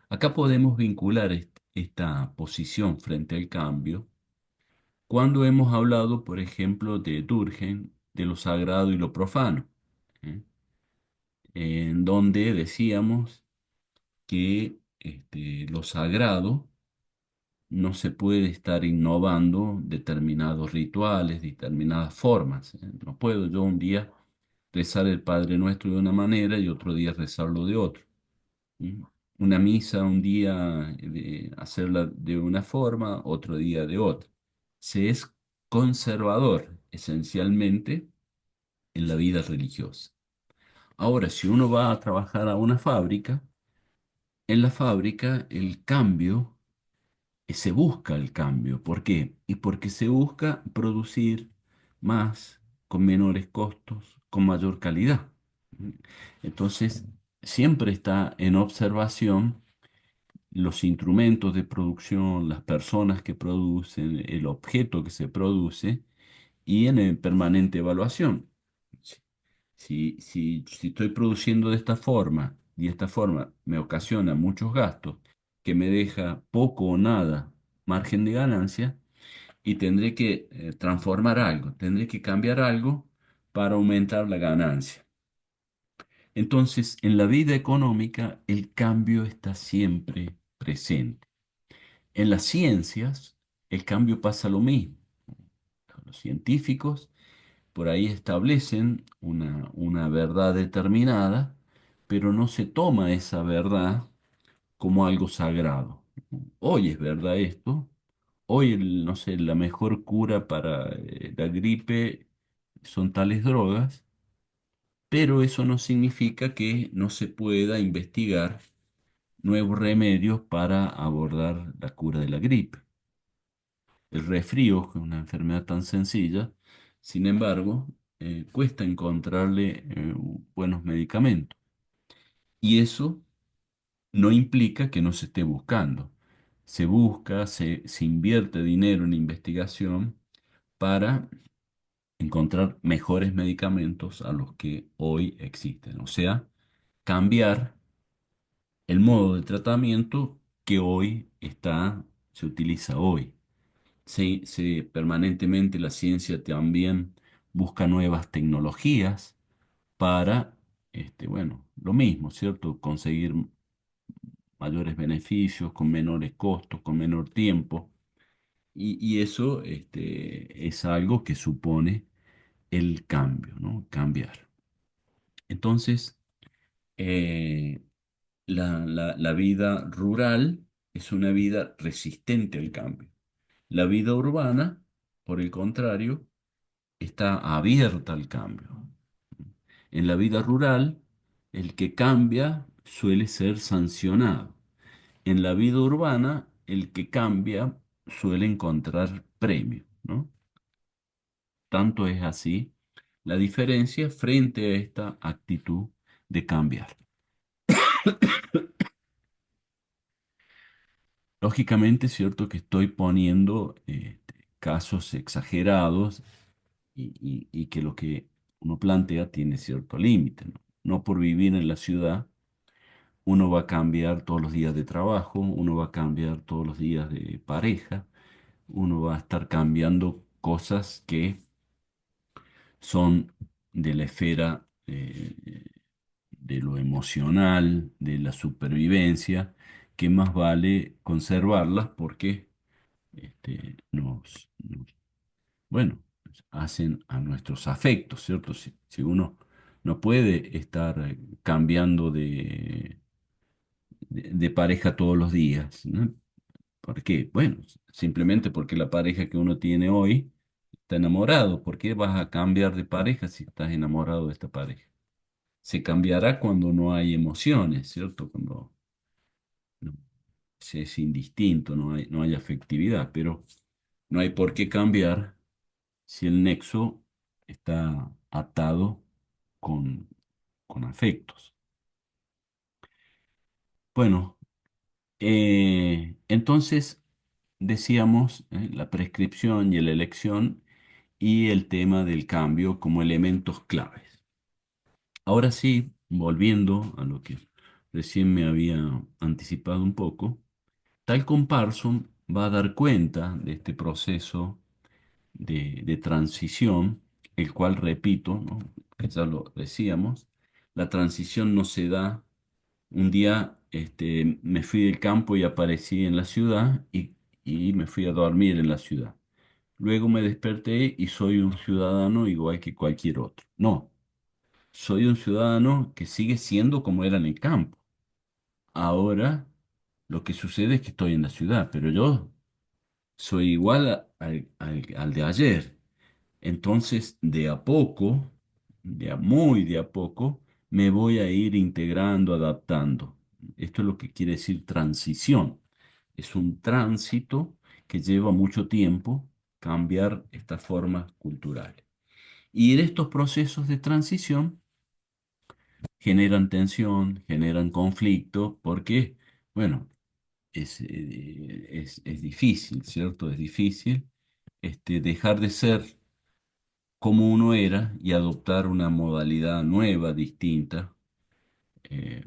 Acá podemos vincular esta posición frente al cambio cuando hemos hablado, por ejemplo, de Durkheim, de lo sagrado y lo profano, ¿eh? En donde decíamos que lo sagrado no se puede estar innovando determinados rituales, determinadas formas, ¿eh? No puedo yo un día rezar el Padre Nuestro de una manera y otro día rezarlo de otro. ¿Mm? Una misa un día hacerla de una forma, otro día de otra. Se es conservador esencialmente en la vida religiosa. Ahora, si uno va a trabajar a una fábrica, en la fábrica el cambio, se busca el cambio. ¿Por qué? Y porque se busca producir más, con menores costos, con mayor calidad. Entonces, siempre está en observación los instrumentos de producción, las personas que producen, el objeto que se produce y en permanente evaluación. Si estoy produciendo de esta forma y esta forma me ocasiona muchos gastos que me deja poco o nada margen de ganancia y tendré que transformar algo, tendré que cambiar algo para aumentar la ganancia. Entonces, en la vida económica el cambio está siempre presente. En las ciencias el cambio pasa lo mismo. Los científicos por ahí establecen una verdad determinada, pero no se toma esa verdad como algo sagrado. Hoy es verdad esto, hoy, no sé, la mejor cura para la gripe son tales drogas, pero eso no significa que no se pueda investigar nuevos remedios para abordar la cura de la gripe. El resfrío, que es una enfermedad tan sencilla, sin embargo, cuesta encontrarle buenos medicamentos. Y eso no implica que no se esté buscando. Se busca, se invierte dinero en investigación para encontrar mejores medicamentos a los que hoy existen. O sea, cambiar el modo de tratamiento que se utiliza hoy. Permanentemente la ciencia también busca nuevas tecnologías para, bueno, lo mismo, ¿cierto? Conseguir mayores beneficios con menores costos, con menor tiempo. Y eso, es algo que supone el cambio, ¿no? Cambiar. Entonces, eh, la vida rural es una vida resistente al cambio. La vida urbana, por el contrario, está abierta al cambio. En la vida rural, el que cambia suele ser sancionado. En la vida urbana, el que cambia suele encontrar premio, ¿no? Tanto es así la diferencia frente a esta actitud de cambiar. Lógicamente es cierto que estoy poniendo casos exagerados y que lo que uno plantea tiene cierto límite, ¿no? No por vivir en la ciudad uno va a cambiar todos los días de trabajo, uno va a cambiar todos los días de pareja, uno va a estar cambiando cosas que son de la esfera de lo emocional, de la supervivencia, que más vale conservarlas porque bueno, hacen a nuestros afectos, ¿cierto? Si uno no puede estar cambiando de pareja todos los días, ¿no? ¿Por qué? Bueno, simplemente porque la pareja que uno tiene hoy está enamorado. ¿Por qué vas a cambiar de pareja si estás enamorado de esta pareja? Se cambiará cuando no hay emociones, ¿cierto? Cuando no, se es indistinto, no hay afectividad, pero no hay por qué cambiar si el nexo está atado con, con afectos. Bueno, entonces decíamos la prescripción y la elección y el tema del cambio como elementos claves. Ahora sí, volviendo a lo que recién me había anticipado un poco, Talcon Parsons va a dar cuenta de este proceso de transición, el cual, repito, ¿no? Que ya lo decíamos, la transición no se da un día, me fui del campo y aparecí en la ciudad y me fui a dormir en la ciudad. Luego me desperté y soy un ciudadano igual que cualquier otro. No, soy un ciudadano que sigue siendo como era en el campo. Ahora lo que sucede es que estoy en la ciudad, pero yo soy igual al de ayer. Entonces, de a poco, muy de a poco, me voy a ir integrando, adaptando. Esto es lo que quiere decir transición. Es un tránsito que lleva mucho tiempo cambiar estas formas culturales. Y en estos procesos de transición generan tensión, generan conflicto, porque, bueno, es difícil, ¿cierto? Es difícil dejar de ser como uno era y adoptar una modalidad nueva, distinta, eh,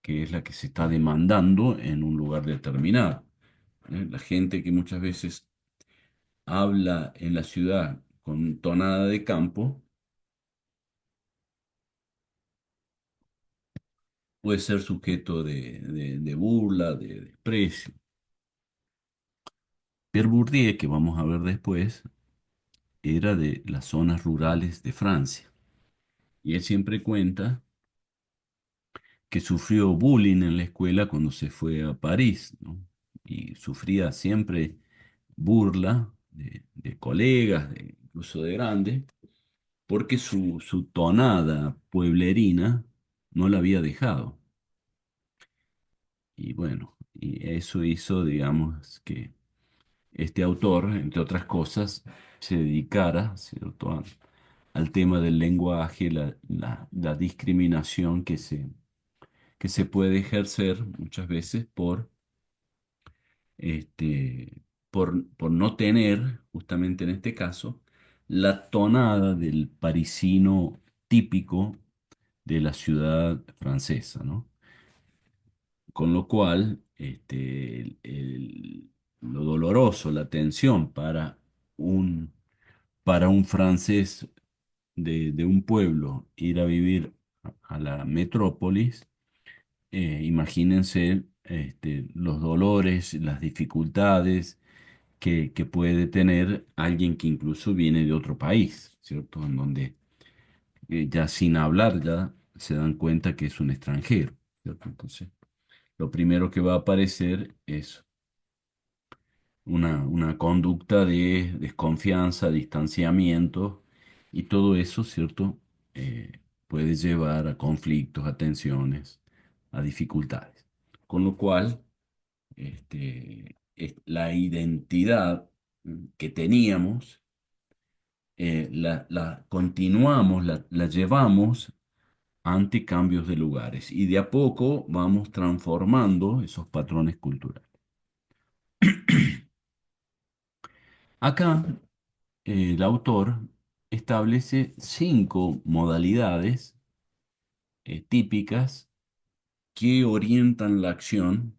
que es la que se está demandando en un lugar determinado. La gente que muchas veces habla en la ciudad con tonada de campo puede ser sujeto de burla, de desprecio. Pierre Bourdieu, que vamos a ver después, era de las zonas rurales de Francia. Y él siempre cuenta que sufrió bullying en la escuela cuando se fue a París, ¿no? Y sufría siempre burla de colegas, incluso de grandes, porque su tonada pueblerina no la había dejado. Y bueno, y eso hizo, digamos, que este autor, entre otras cosas, se dedicara, ¿cierto?, al tema del lenguaje, la discriminación que se puede ejercer muchas veces por no tener, justamente en este caso, la tonada del parisino típico de la ciudad francesa, ¿no? Con lo cual, lo doloroso, la tensión para un francés de un pueblo ir a vivir a la metrópolis, imagínense los dolores, las dificultades que puede tener alguien que incluso viene de otro país, ¿cierto? En donde ya sin hablar ya se dan cuenta que es un extranjero, ¿cierto? Entonces, lo primero que va a aparecer es una conducta de desconfianza, distanciamiento, y todo eso, ¿cierto? Puede llevar a conflictos, a tensiones, a dificultades. Con lo cual, la identidad que teníamos, la continuamos, la llevamos ante cambios de lugares y de a poco vamos transformando esos patrones culturales. Acá el autor establece 5 modalidades típicas que orientan la acción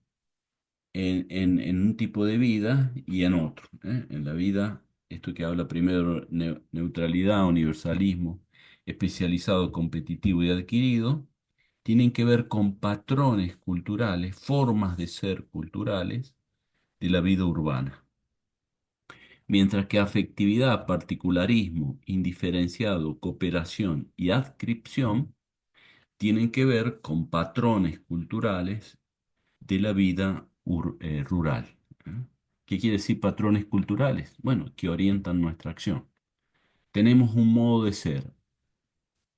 en un tipo de vida y en otro. En la vida, esto que habla primero, neutralidad, universalismo, especializado, competitivo y adquirido, tienen que ver con patrones culturales, formas de ser culturales de la vida urbana. Mientras que afectividad, particularismo, indiferenciado, cooperación y adscripción tienen que ver con patrones culturales de la vida rural. ¿Eh? ¿Qué quiere decir patrones culturales? Bueno, que orientan nuestra acción. Tenemos un modo de ser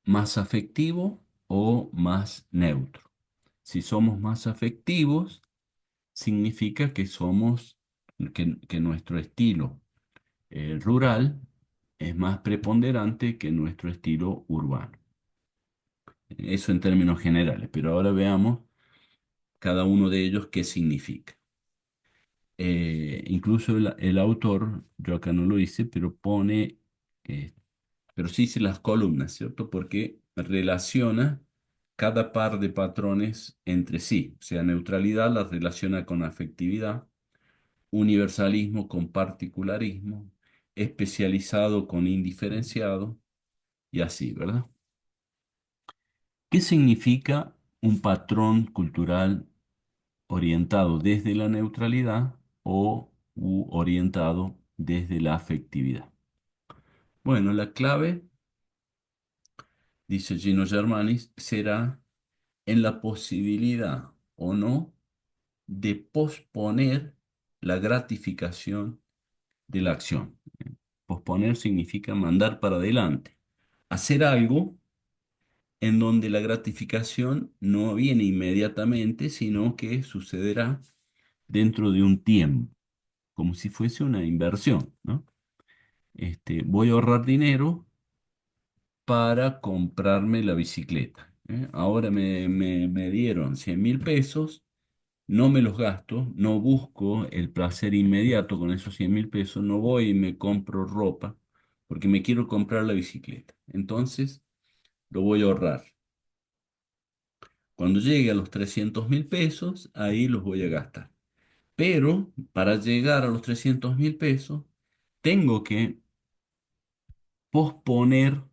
más afectivo o más neutro. Si somos más afectivos, significa que que nuestro estilo rural es más preponderante que nuestro estilo urbano. Eso en términos generales, pero ahora veamos cada uno de ellos qué significa. Incluso el autor, yo acá no lo hice, pero eh, pero sí hice las columnas, ¿cierto? Porque relaciona cada par de patrones entre sí. O sea, neutralidad la relaciona con afectividad, universalismo con particularismo, especializado con indiferenciado y así, ¿verdad? ¿Qué significa un patrón cultural orientado desde la neutralidad o orientado desde la afectividad? Bueno, la clave, dice Gino Germanis, será en la posibilidad o no de posponer la gratificación de la acción. Posponer significa mandar para adelante, hacer algo en donde la gratificación no viene inmediatamente, sino que sucederá dentro de un tiempo, como si fuese una inversión, ¿no? Voy a ahorrar dinero para comprarme la bicicleta. Ahora me dieron 100.000 pesos, no me los gasto, no busco el placer inmediato con esos 100.000 pesos, no voy y me compro ropa porque me quiero comprar la bicicleta. Entonces, lo voy a ahorrar. Cuando llegue a los 300.000 pesos, ahí los voy a gastar. Pero para llegar a los 300.000 pesos, tengo que posponer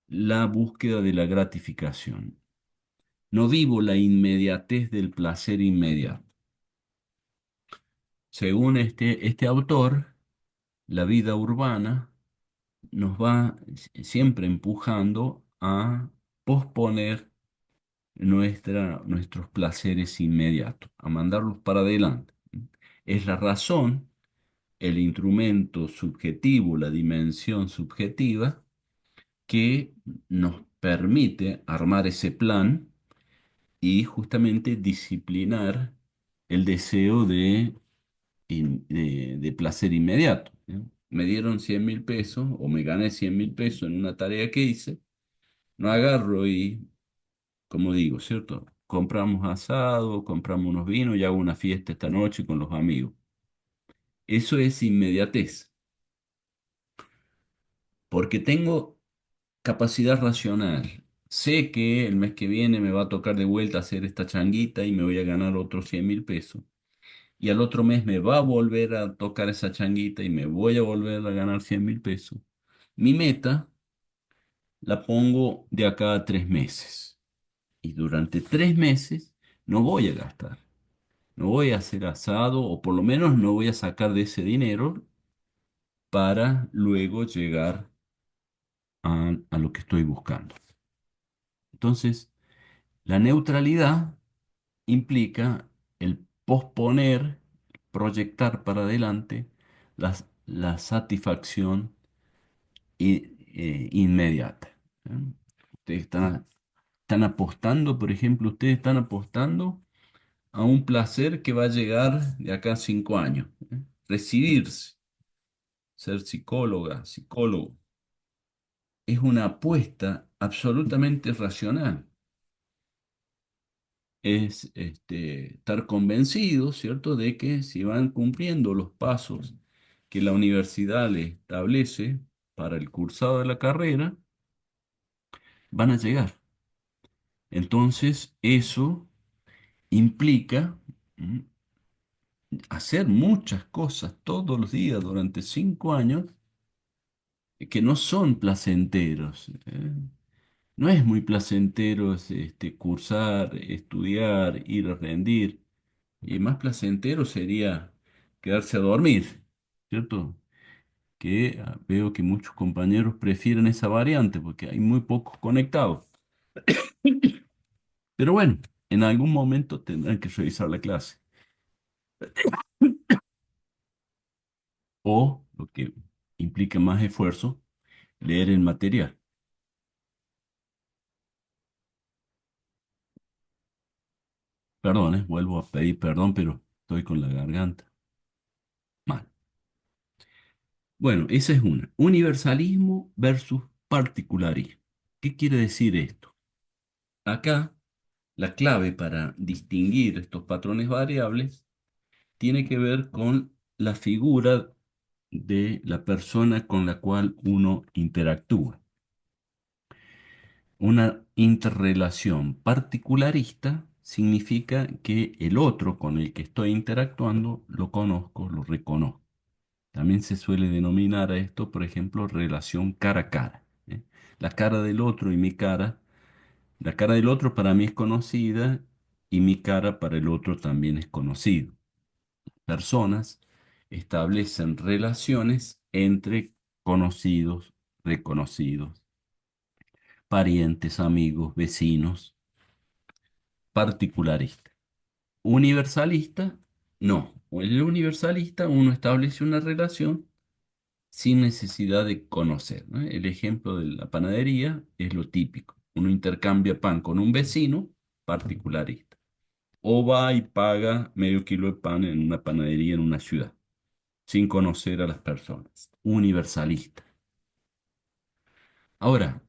la búsqueda de la gratificación. No vivo la inmediatez del placer inmediato. Según este autor, la vida urbana nos va siempre empujando a posponer nuestros placeres inmediatos, a mandarlos para adelante. Es la razón, el instrumento subjetivo, la dimensión subjetiva, que nos permite armar ese plan y justamente disciplinar el deseo de placer inmediato. ¿No? Me dieron 100.000 pesos o me gané 100.000 pesos en una tarea que hice, no agarro y, como digo, ¿cierto? Compramos asado, compramos unos vinos y hago una fiesta esta noche con los amigos. Eso es inmediatez, porque tengo capacidad racional. Sé que el mes que viene me va a tocar de vuelta hacer esta changuita y me voy a ganar otros 100.000 pesos. Y al otro mes me va a volver a tocar esa changuita y me voy a volver a ganar 100.000 pesos. Mi meta la pongo de acá a 3 meses. Y durante 3 meses no voy a gastar. No voy a hacer asado o por lo menos no voy a sacar de ese dinero para luego llegar a lo que estoy buscando. Entonces, la neutralidad implica el posponer, proyectar para adelante la satisfacción inmediata. ¿Eh? Ustedes están apostando, por ejemplo, ustedes están apostando a un placer que va a llegar de acá a 5 años. Recibirse, ser psicóloga, psicólogo, es una apuesta absolutamente racional. Es estar convencido, ¿cierto?, de que si van cumpliendo los pasos que la universidad le establece para el cursado de la carrera, van a llegar. Entonces, eso implica, ¿m? hacer muchas cosas todos los días durante 5 años que no son placenteros. No es muy placentero cursar, estudiar, ir a rendir. Y más placentero sería quedarse a dormir, ¿cierto? Que veo que muchos compañeros prefieren esa variante porque hay muy pocos conectados. Pero bueno, en algún momento tendrán que revisar la clase. O, lo que implica más esfuerzo, leer el material. Perdón, vuelvo a pedir perdón, pero estoy con la garganta mal. Bueno, esa es una. Universalismo versus particularismo. ¿Qué quiere decir esto? Acá, la clave para distinguir estos patrones variables tiene que ver con la figura de la persona con la cual uno interactúa. Una interrelación particularista significa que el otro con el que estoy interactuando lo conozco, lo reconozco. También se suele denominar a esto, por ejemplo, relación cara a cara, ¿eh? La cara del otro y mi cara, la cara del otro para mí es conocida y mi cara para el otro también es conocido. Personas establecen relaciones entre conocidos, reconocidos, parientes, amigos, vecinos, particularista. Universalista, no. El universalista, uno establece una relación sin necesidad de conocer, ¿no? El ejemplo de la panadería es lo típico. Uno intercambia pan con un vecino, particularista. O va y paga medio kilo de pan en una panadería en una ciudad, sin conocer a las personas. Universalista. Ahora,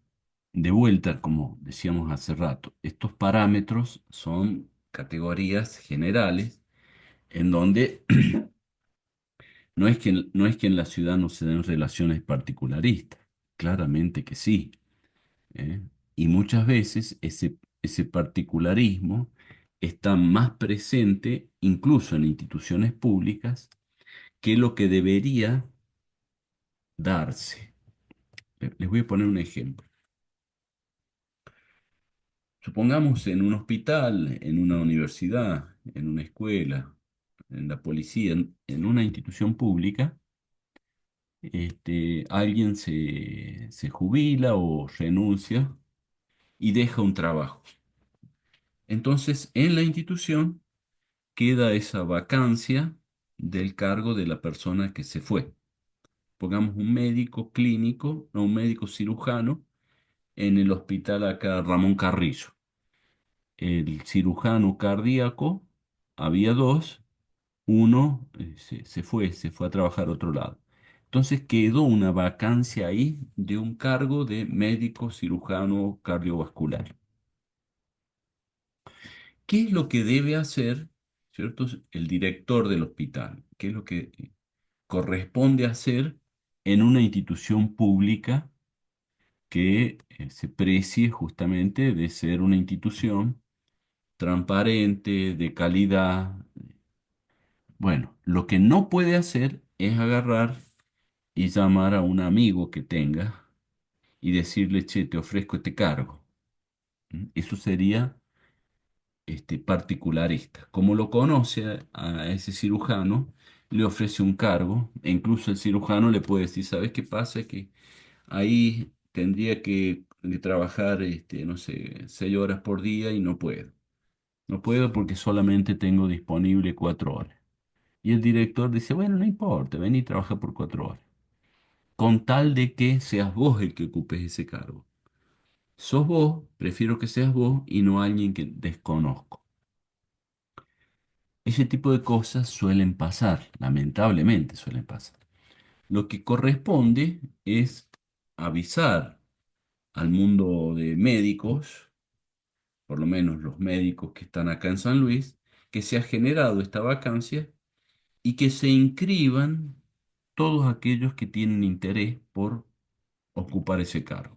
de vuelta, como decíamos hace rato, estos parámetros son categorías generales en donde no es que en la ciudad no se den relaciones particularistas, claramente que sí, ¿eh? Y muchas veces ese particularismo está más presente incluso en instituciones públicas que lo que debería darse. Les voy a poner un ejemplo. Supongamos en un hospital, en una universidad, en una escuela, en la policía, en una institución pública, alguien se jubila o renuncia y deja un trabajo. Entonces, en la institución queda esa vacancia del cargo de la persona que se fue. Pongamos un médico clínico, no un médico cirujano, en el hospital acá Ramón Carrillo. El cirujano cardíaco, había dos, uno se fue a trabajar a otro lado. Entonces quedó una vacancia ahí de un cargo de médico cirujano cardiovascular. ¿Qué es lo que debe hacer, cierto, el director del hospital? ¿Qué es lo que corresponde hacer en una institución pública que se precie justamente de ser una institución transparente, de calidad? Bueno, lo que no puede hacer es agarrar y llamar a un amigo que tenga y decirle, che, te ofrezco este cargo. ¿Mm? Eso sería particularista. Como lo conoce a ese cirujano, le ofrece un cargo e incluso el cirujano le puede decir, ¿sabes qué pasa? Que ahí tendría que trabajar, no sé, 6 horas por día y no puedo. No puedo porque solamente tengo disponible 4 horas. Y el director dice, bueno, no importa, ven y trabaja por 4 horas. Con tal de que seas vos el que ocupes ese cargo. Sos vos, prefiero que seas vos y no alguien que desconozco. Ese tipo de cosas suelen pasar, lamentablemente suelen pasar. Lo que corresponde es avisar al mundo de médicos, por lo menos los médicos que están acá en San Luis, que se ha generado esta vacancia y que se inscriban todos aquellos que tienen interés por ocupar ese cargo.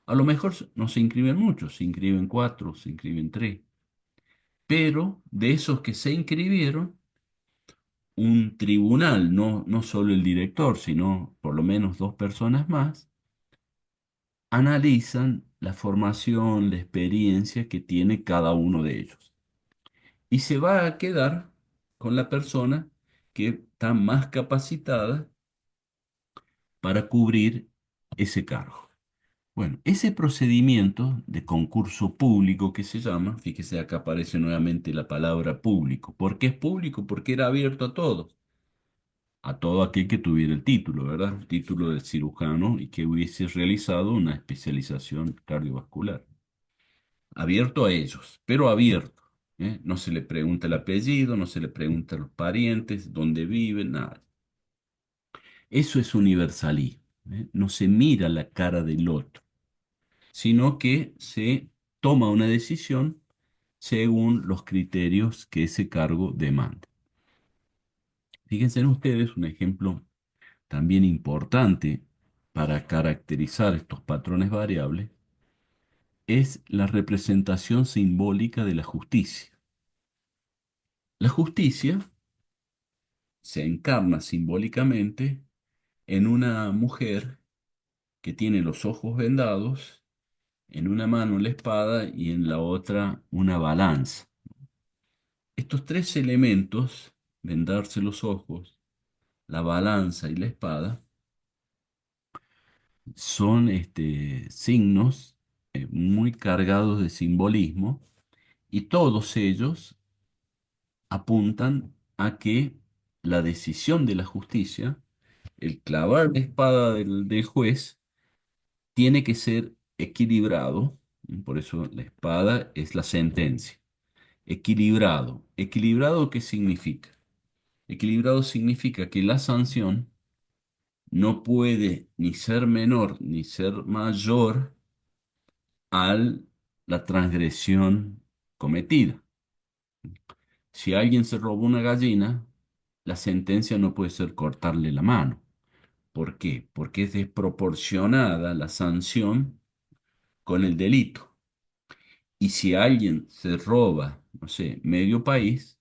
A lo mejor no se inscriben muchos, se inscriben cuatro, se inscriben tres, pero de esos que se inscribieron, un tribunal, no solo el director, sino por lo menos dos personas más, analizan la formación, la experiencia que tiene cada uno de ellos. Y se va a quedar con la persona que está más capacitada para cubrir ese cargo. Bueno, ese procedimiento de concurso público que se llama, fíjese acá aparece nuevamente la palabra público. ¿Por qué es público? Porque era abierto a todo aquel que tuviera el título, ¿verdad? El título de cirujano y que hubiese realizado una especialización cardiovascular. Abierto a ellos, pero abierto. ¿Eh? No se le pregunta el apellido, no se le pregunta a los parientes, dónde viven, nada. Eso es universalismo. ¿Eh? No se mira la cara del otro, sino que se toma una decisión según los criterios que ese cargo demanda. Fíjense en ustedes un ejemplo también importante para caracterizar estos patrones variables es la representación simbólica de la justicia. La justicia se encarna simbólicamente en una mujer que tiene los ojos vendados, en una mano la espada y en la otra una balanza. Estos tres elementos, vendarse los ojos, la balanza y la espada, son signos muy cargados de simbolismo y todos ellos apuntan a que la decisión de la justicia, el clavar la espada del juez, tiene que ser equilibrado. Por eso la espada es la sentencia. Equilibrado. ¿Equilibrado qué significa? Equilibrado significa que la sanción no puede ni ser menor ni ser mayor a la transgresión cometida. Si alguien se robó una gallina, la sentencia no puede ser cortarle la mano. ¿Por qué? Porque es desproporcionada la sanción con el delito. Y si alguien se roba, no sé, medio país,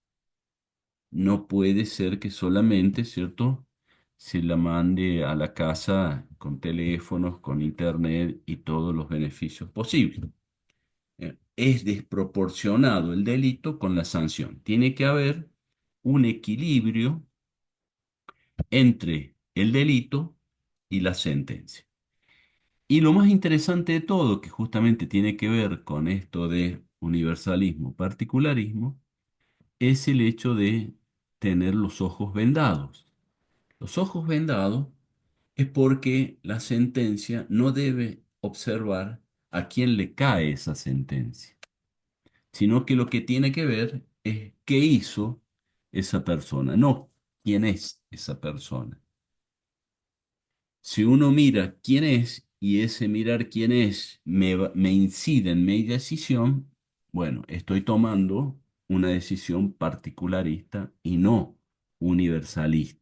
no puede ser que solamente, ¿cierto?, se la mande a la casa con teléfonos, con internet y todos los beneficios posibles. Es desproporcionado el delito con la sanción. Tiene que haber un equilibrio entre el delito y la sentencia. Y lo más interesante de todo, que justamente tiene que ver con esto de universalismo, particularismo, es el hecho de tener los ojos vendados. Los ojos vendados es porque la sentencia no debe observar a quién le cae esa sentencia, sino que lo que tiene que ver es qué hizo esa persona, no quién es esa persona. Si uno mira quién es y ese mirar quién es me incide en mi decisión, bueno, estoy tomando una decisión particularista y no universalista.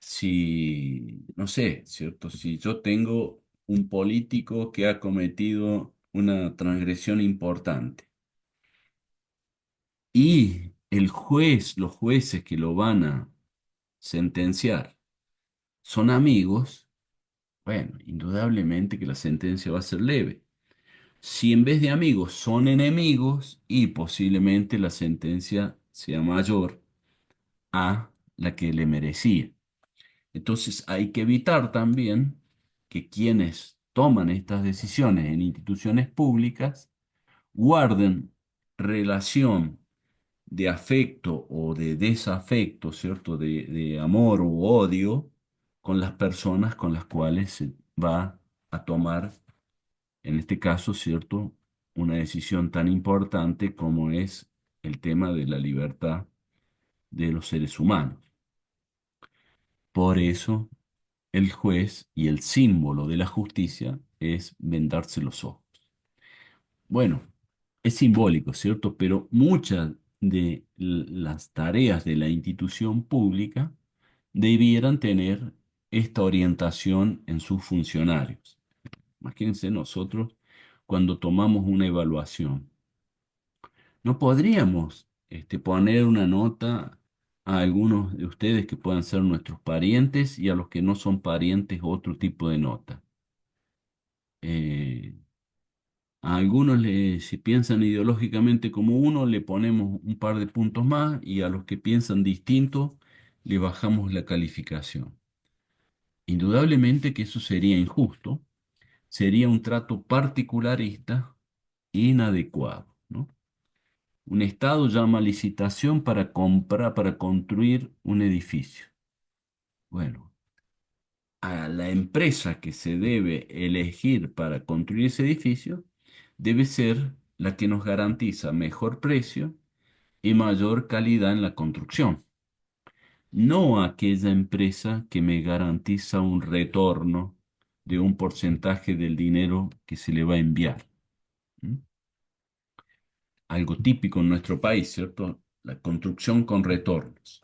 Si, no sé, ¿cierto? Si yo tengo un político que ha cometido una transgresión importante y el juez, los jueces que lo van a sentenciar son amigos, bueno, indudablemente que la sentencia va a ser leve. Si en vez de amigos son enemigos, y posiblemente la sentencia sea mayor a la que le merecía. Entonces hay que evitar también que quienes toman estas decisiones en instituciones públicas guarden relación de afecto o de desafecto, ¿cierto? De amor u odio con las personas con las cuales se va a tomar, en este caso, ¿cierto? Una decisión tan importante como es el tema de la libertad de los seres humanos. Por eso, el juez y el símbolo de la justicia es vendarse los ojos. Bueno, es simbólico, ¿cierto? Pero muchas de las tareas de la institución pública debieran tener esta orientación en sus funcionarios. Imagínense nosotros cuando tomamos una evaluación. No podríamos poner una nota a algunos de ustedes que puedan ser nuestros parientes y a los que no son parientes otro tipo de nota. Eh, a algunos, si piensan ideológicamente como uno, le ponemos un par de puntos más y a los que piensan distinto, le bajamos la calificación. Indudablemente que eso sería injusto, sería un trato particularista inadecuado, ¿no? Un Estado llama a licitación para comprar, para construir un edificio. Bueno, a la empresa que se debe elegir para construir ese edificio debe ser la que nos garantiza mejor precio y mayor calidad en la construcción, no aquella empresa que me garantiza un retorno de un porcentaje del dinero que se le va a enviar. ¿Mm? Algo típico en nuestro país, ¿cierto? La construcción con retornos.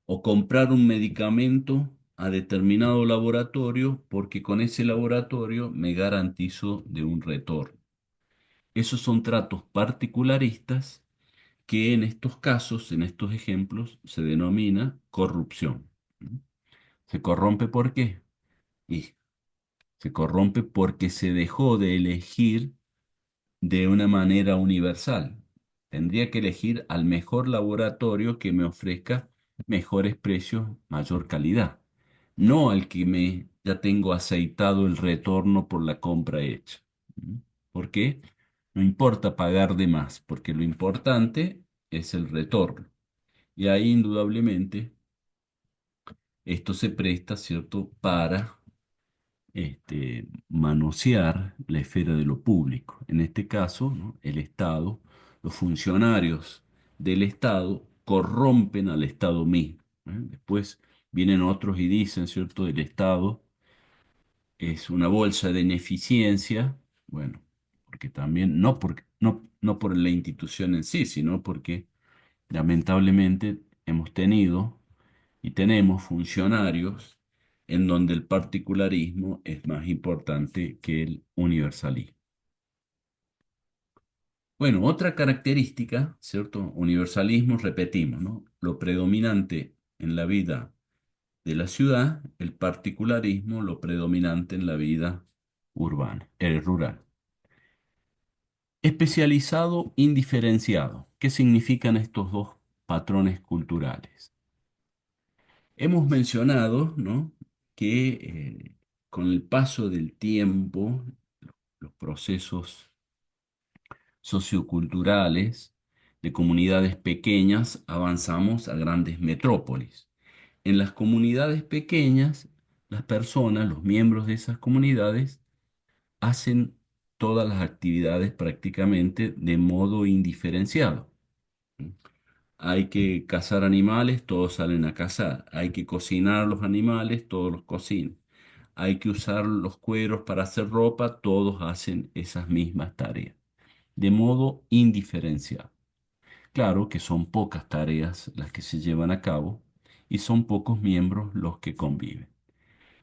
O comprar un medicamento a determinado laboratorio porque con ese laboratorio me garantizo de un retorno. Esos son tratos particularistas que en estos casos, en estos ejemplos, se denomina corrupción. ¿Mm? ¿Se corrompe por qué? Y se corrompe porque se dejó de elegir de una manera universal. Tendría que elegir al mejor laboratorio que me ofrezca mejores precios, mayor calidad, no al que me ya tengo aceitado el retorno por la compra hecha. ¿Mm? ¿Por qué? No importa pagar de más, porque lo importante es el retorno. Y ahí indudablemente esto se presta, ¿cierto?, para manosear la esfera de lo público. En este caso, ¿no? El Estado, los funcionarios del Estado corrompen al Estado mismo. ¿Eh? Después vienen otros y dicen, ¿cierto?, el Estado es una bolsa de ineficiencia. Bueno, porque también, no por la institución en sí, sino porque lamentablemente hemos tenido y tenemos funcionarios en donde el particularismo es más importante que el universalismo. Bueno, otra característica, ¿cierto? Universalismo, repetimos, ¿no? Lo predominante en la vida de la ciudad, el particularismo, lo predominante en la vida urbana, rural. Especializado, indiferenciado. ¿Qué significan estos dos patrones culturales? Hemos mencionado, ¿no?, que con el paso del tiempo, los procesos socioculturales de comunidades pequeñas, avanzamos a grandes metrópolis. En las comunidades pequeñas, las personas, los miembros de esas comunidades, hacen todas las actividades prácticamente de modo indiferenciado. Hay que cazar animales, todos salen a cazar. Hay que cocinar los animales, todos los cocinan. Hay que usar los cueros para hacer ropa, todos hacen esas mismas tareas, de modo indiferenciado. Claro que son pocas tareas las que se llevan a cabo y son pocos miembros los que conviven.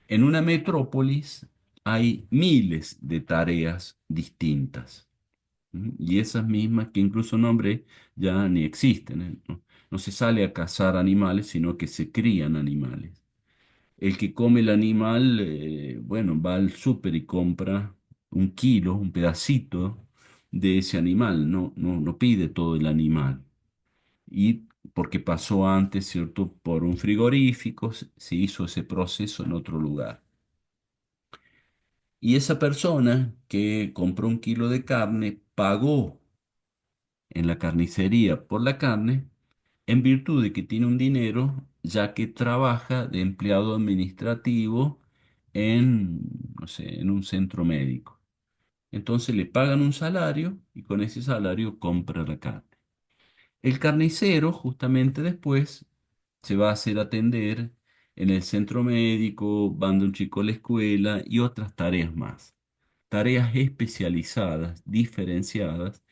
En una metrópolis hay miles de tareas distintas. Y esas mismas que incluso nombré ya ni existen, ¿eh? No, no se sale a cazar animales, sino que se crían animales. El que come el animal, bueno, va al súper y compra un kilo, un pedacito de ese animal, no pide todo el animal. Y porque pasó antes, ¿cierto?, por un frigorífico, se hizo ese proceso en otro lugar. Y esa persona que compró un kilo de carne pagó en la carnicería por la carne en virtud de que tiene un dinero, ya que trabaja de empleado administrativo en, no sé, en un centro médico. Entonces le pagan un salario y con ese salario compra la carne. El carnicero justamente después se va a hacer atender en el centro médico, manda un chico a la escuela y otras tareas más. Tareas especializadas, diferenciadas,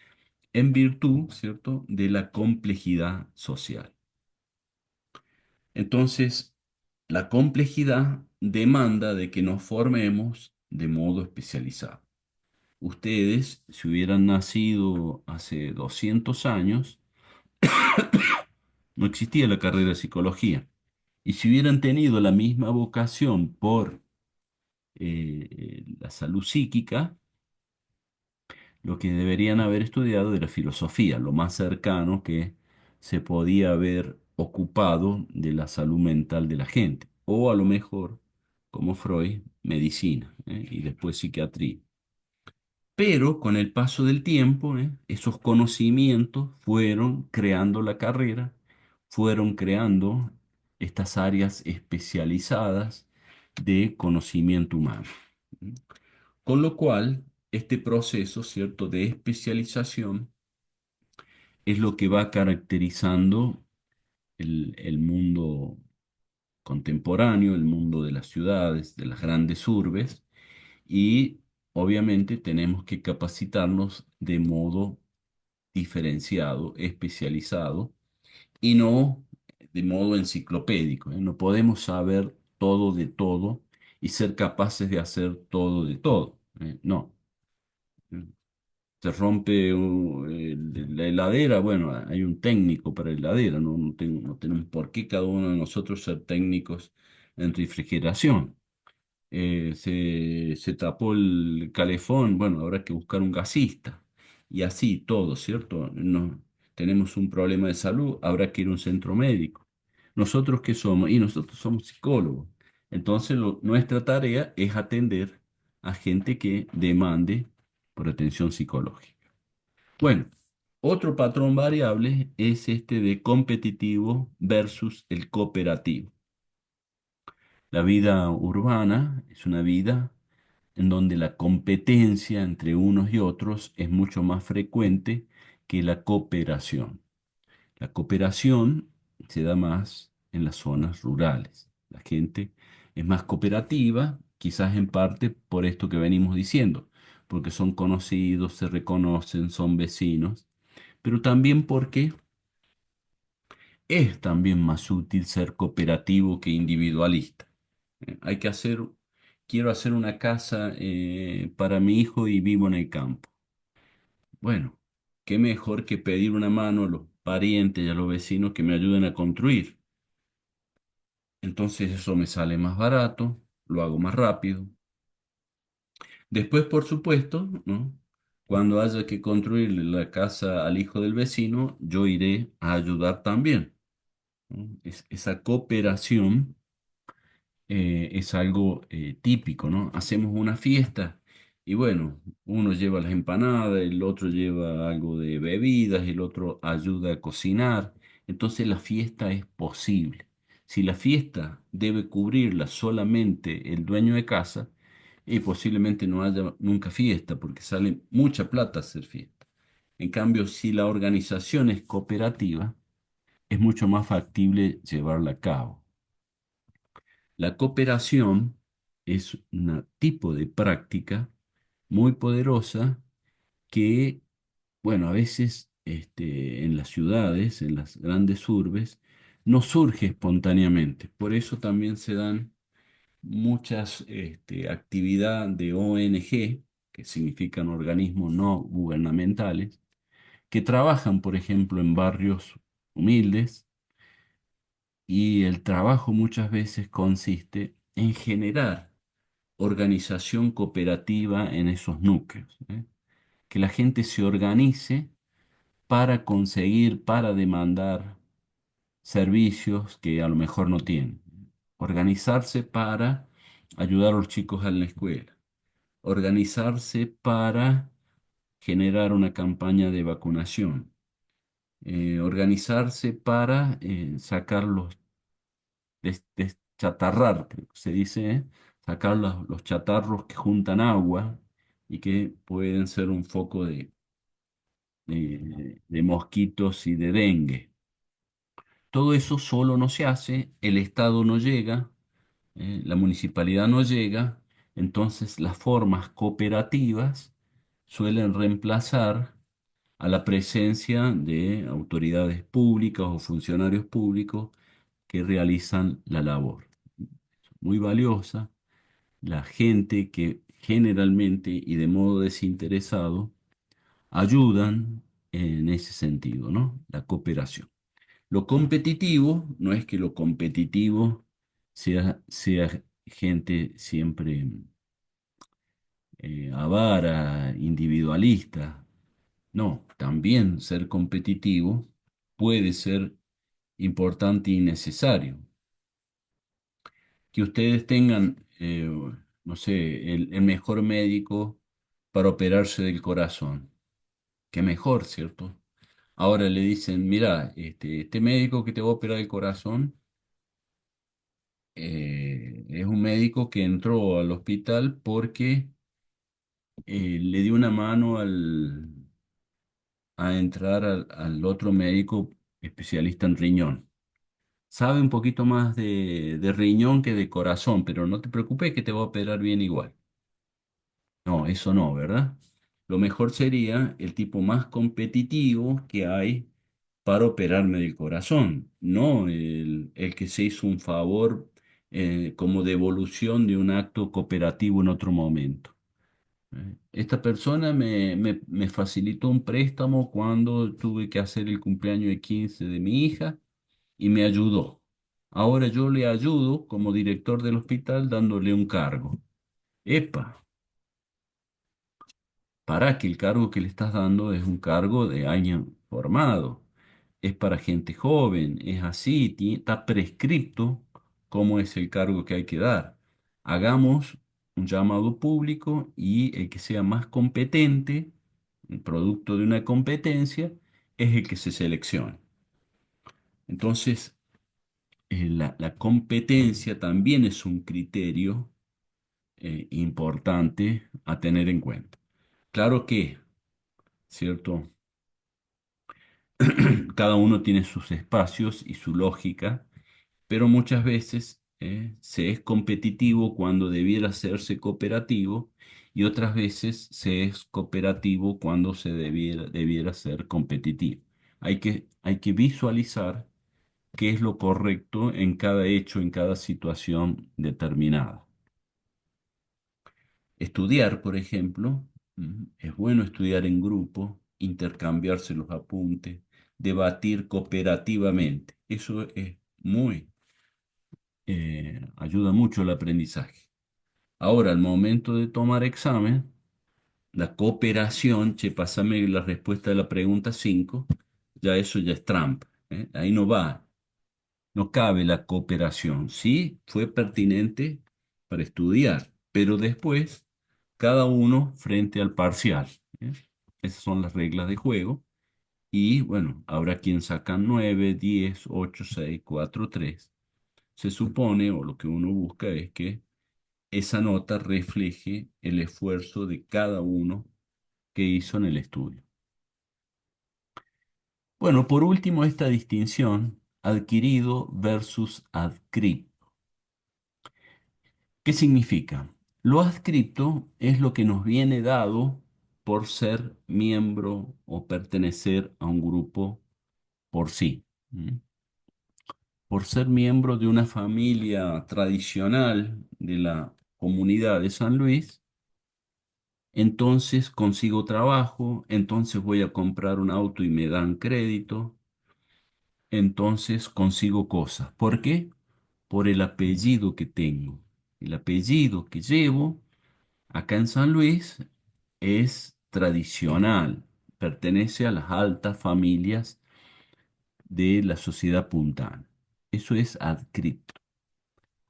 en virtud, ¿cierto?, de la complejidad social. Entonces, la complejidad demanda de que nos formemos de modo especializado. Ustedes, si hubieran nacido hace 200 años, no existía la carrera de psicología. Y si hubieran tenido la misma vocación por la salud psíquica, lo que deberían haber estudiado era filosofía, lo más cercano que se podía haber ocupado de la salud mental de la gente. O a lo mejor, como Freud, medicina, y después psiquiatría. Pero con el paso del tiempo, esos conocimientos fueron creando la carrera, fueron creando estas áreas especializadas de conocimiento humano. Con lo cual, este proceso, ¿cierto?, de especialización es lo que va caracterizando el mundo contemporáneo, el mundo de las ciudades, de las grandes urbes, y obviamente tenemos que capacitarnos de modo diferenciado, especializado, y no de modo enciclopédico, ¿eh? No podemos saber todo de todo y ser capaces de hacer todo de todo, ¿eh? No. Se rompe la heladera, bueno, hay un técnico para heladera, no tenemos por qué cada uno de nosotros ser técnicos en refrigeración. Se tapó el calefón, bueno, habrá que buscar un gasista. Y así todo, ¿cierto? No, tenemos un problema de salud, habrá que ir a un centro médico. ¿Nosotros qué somos? Y nosotros somos psicólogos. Entonces, nuestra tarea es atender a gente que demande por atención psicológica. Bueno, otro patrón variable es este de competitivo versus el cooperativo. La vida urbana es una vida en donde la competencia entre unos y otros es mucho más frecuente que la cooperación. La cooperación se da más en las zonas rurales. La gente es más cooperativa, quizás en parte por esto que venimos diciendo, porque son conocidos, se reconocen, son vecinos, pero también porque es también más útil ser cooperativo que individualista. Hay que hacer, quiero hacer una casa para mi hijo y vivo en el campo. Bueno, qué mejor que pedir una mano a los parientes y a los vecinos que me ayuden a construir. Entonces eso me sale más barato, lo hago más rápido. Después, por supuesto, ¿no? Cuando haya que construirle la casa al hijo del vecino, yo iré a ayudar también, ¿no? Esa cooperación es algo típico, ¿no? Hacemos una fiesta y bueno, uno lleva las empanadas, el otro lleva algo de bebidas, el otro ayuda a cocinar. Entonces la fiesta es posible. Si la fiesta debe cubrirla solamente el dueño de casa, y posiblemente no haya nunca fiesta porque sale mucha plata hacer fiesta. En cambio, si la organización es cooperativa, es mucho más factible llevarla a cabo. La cooperación es un tipo de práctica muy poderosa que, bueno, a veces en las ciudades, en las grandes urbes, no surge espontáneamente. Por eso también se dan muchas actividades de ONG, que significan organismos no gubernamentales, que trabajan, por ejemplo, en barrios humildes y el trabajo muchas veces consiste en generar organización cooperativa en esos núcleos, ¿eh? Que la gente se organice para conseguir, para demandar servicios que a lo mejor no tienen. Organizarse para ayudar a los chicos en la escuela. Organizarse para generar una campaña de vacunación. Organizarse para sacar deschatarrar, creo que se dice, sacar los chatarros que juntan agua y que pueden ser un foco de mosquitos y de dengue. Todo eso solo no se hace, el Estado no llega, la municipalidad no llega, entonces las formas cooperativas suelen reemplazar a la presencia de autoridades públicas o funcionarios públicos que realizan la labor. Muy valiosa, la gente que generalmente y de modo desinteresado ayudan en ese sentido, ¿no? La cooperación. Lo competitivo no es que lo competitivo sea gente siempre avara, individualista. No, también ser competitivo puede ser importante y necesario. Que ustedes tengan, no sé, el mejor médico para operarse del corazón. Qué mejor, ¿cierto? Ahora le dicen, mira, este médico que te va a operar el corazón es un médico que entró al hospital porque le dio una mano a entrar al otro médico especialista en riñón. Sabe un poquito más de riñón que de corazón, pero no te preocupes que te va a operar bien igual. No, eso no, ¿verdad? Lo mejor sería el tipo más competitivo que hay para operarme del corazón, no el que se hizo un favor como devolución de un acto cooperativo en otro momento. Esta persona me facilitó un préstamo cuando tuve que hacer el cumpleaños de 15 de mi hija y me ayudó. Ahora yo le ayudo como director del hospital dándole un cargo. Epa, para que el cargo que le estás dando es un cargo de alguien formado, es para gente joven, es así, está prescripto cómo es el cargo que hay que dar. Hagamos un llamado público y el que sea más competente, el producto de una competencia, es el que se selecciona. Entonces, la competencia también es un criterio importante a tener en cuenta. Claro que, ¿cierto? Cada uno tiene sus espacios y su lógica, pero muchas veces se es competitivo cuando debiera hacerse cooperativo y otras veces se es cooperativo cuando se debiera ser competitivo. Hay que visualizar qué es lo correcto en cada hecho, en cada situación determinada. Estudiar, por ejemplo, es bueno estudiar en grupo, intercambiarse los apuntes, debatir cooperativamente. Eso es muy, ayuda mucho al aprendizaje. Ahora, al momento de tomar examen, la cooperación, che, pásame la respuesta de la pregunta 5, ya eso ya es trampa, ¿eh? Ahí no va. No cabe la cooperación. Sí, fue pertinente para estudiar, pero después cada uno frente al parcial. ¿Eh? Esas son las reglas de juego. Y bueno, habrá quien saca 9, 10, 8, 6, 4, 3. Se supone, o lo que uno busca es que esa nota refleje el esfuerzo de cada uno que hizo en el estudio. Bueno, por último, esta distinción, adquirido versus adscripto. ¿Qué significa? Lo adscripto es lo que nos viene dado por ser miembro o pertenecer a un grupo por sí. ¿Mm? Por ser miembro de una familia tradicional de la comunidad de San Luis, entonces consigo trabajo, entonces voy a comprar un auto y me dan crédito, entonces consigo cosas. ¿Por qué? Por el apellido que tengo. El apellido que llevo acá en San Luis es tradicional, pertenece a las altas familias de la sociedad puntana. Eso es adscripto.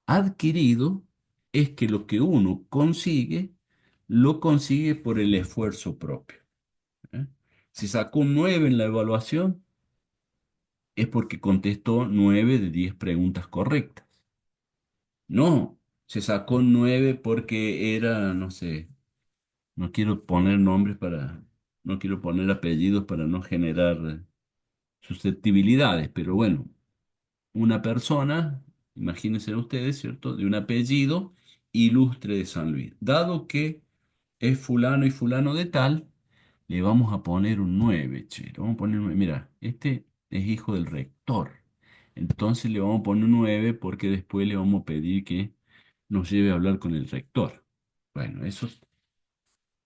Adquirido es que lo que uno consigue, lo consigue por el esfuerzo propio. ¿Eh? Si sacó un 9 en la evaluación, es porque contestó 9 de 10 preguntas correctas. No, se sacó 9 porque era, no sé, no quiero poner nombres no quiero poner apellidos para no generar susceptibilidades, pero bueno, una persona, imagínense ustedes, ¿cierto? De un apellido ilustre de San Luis. Dado que es fulano y fulano de tal, le vamos a poner un 9, che. Le vamos a poner un 9. Mira, este es hijo del rector. Entonces le vamos a poner un 9 porque después le vamos a pedir que nos lleve a hablar con el rector. Bueno, eso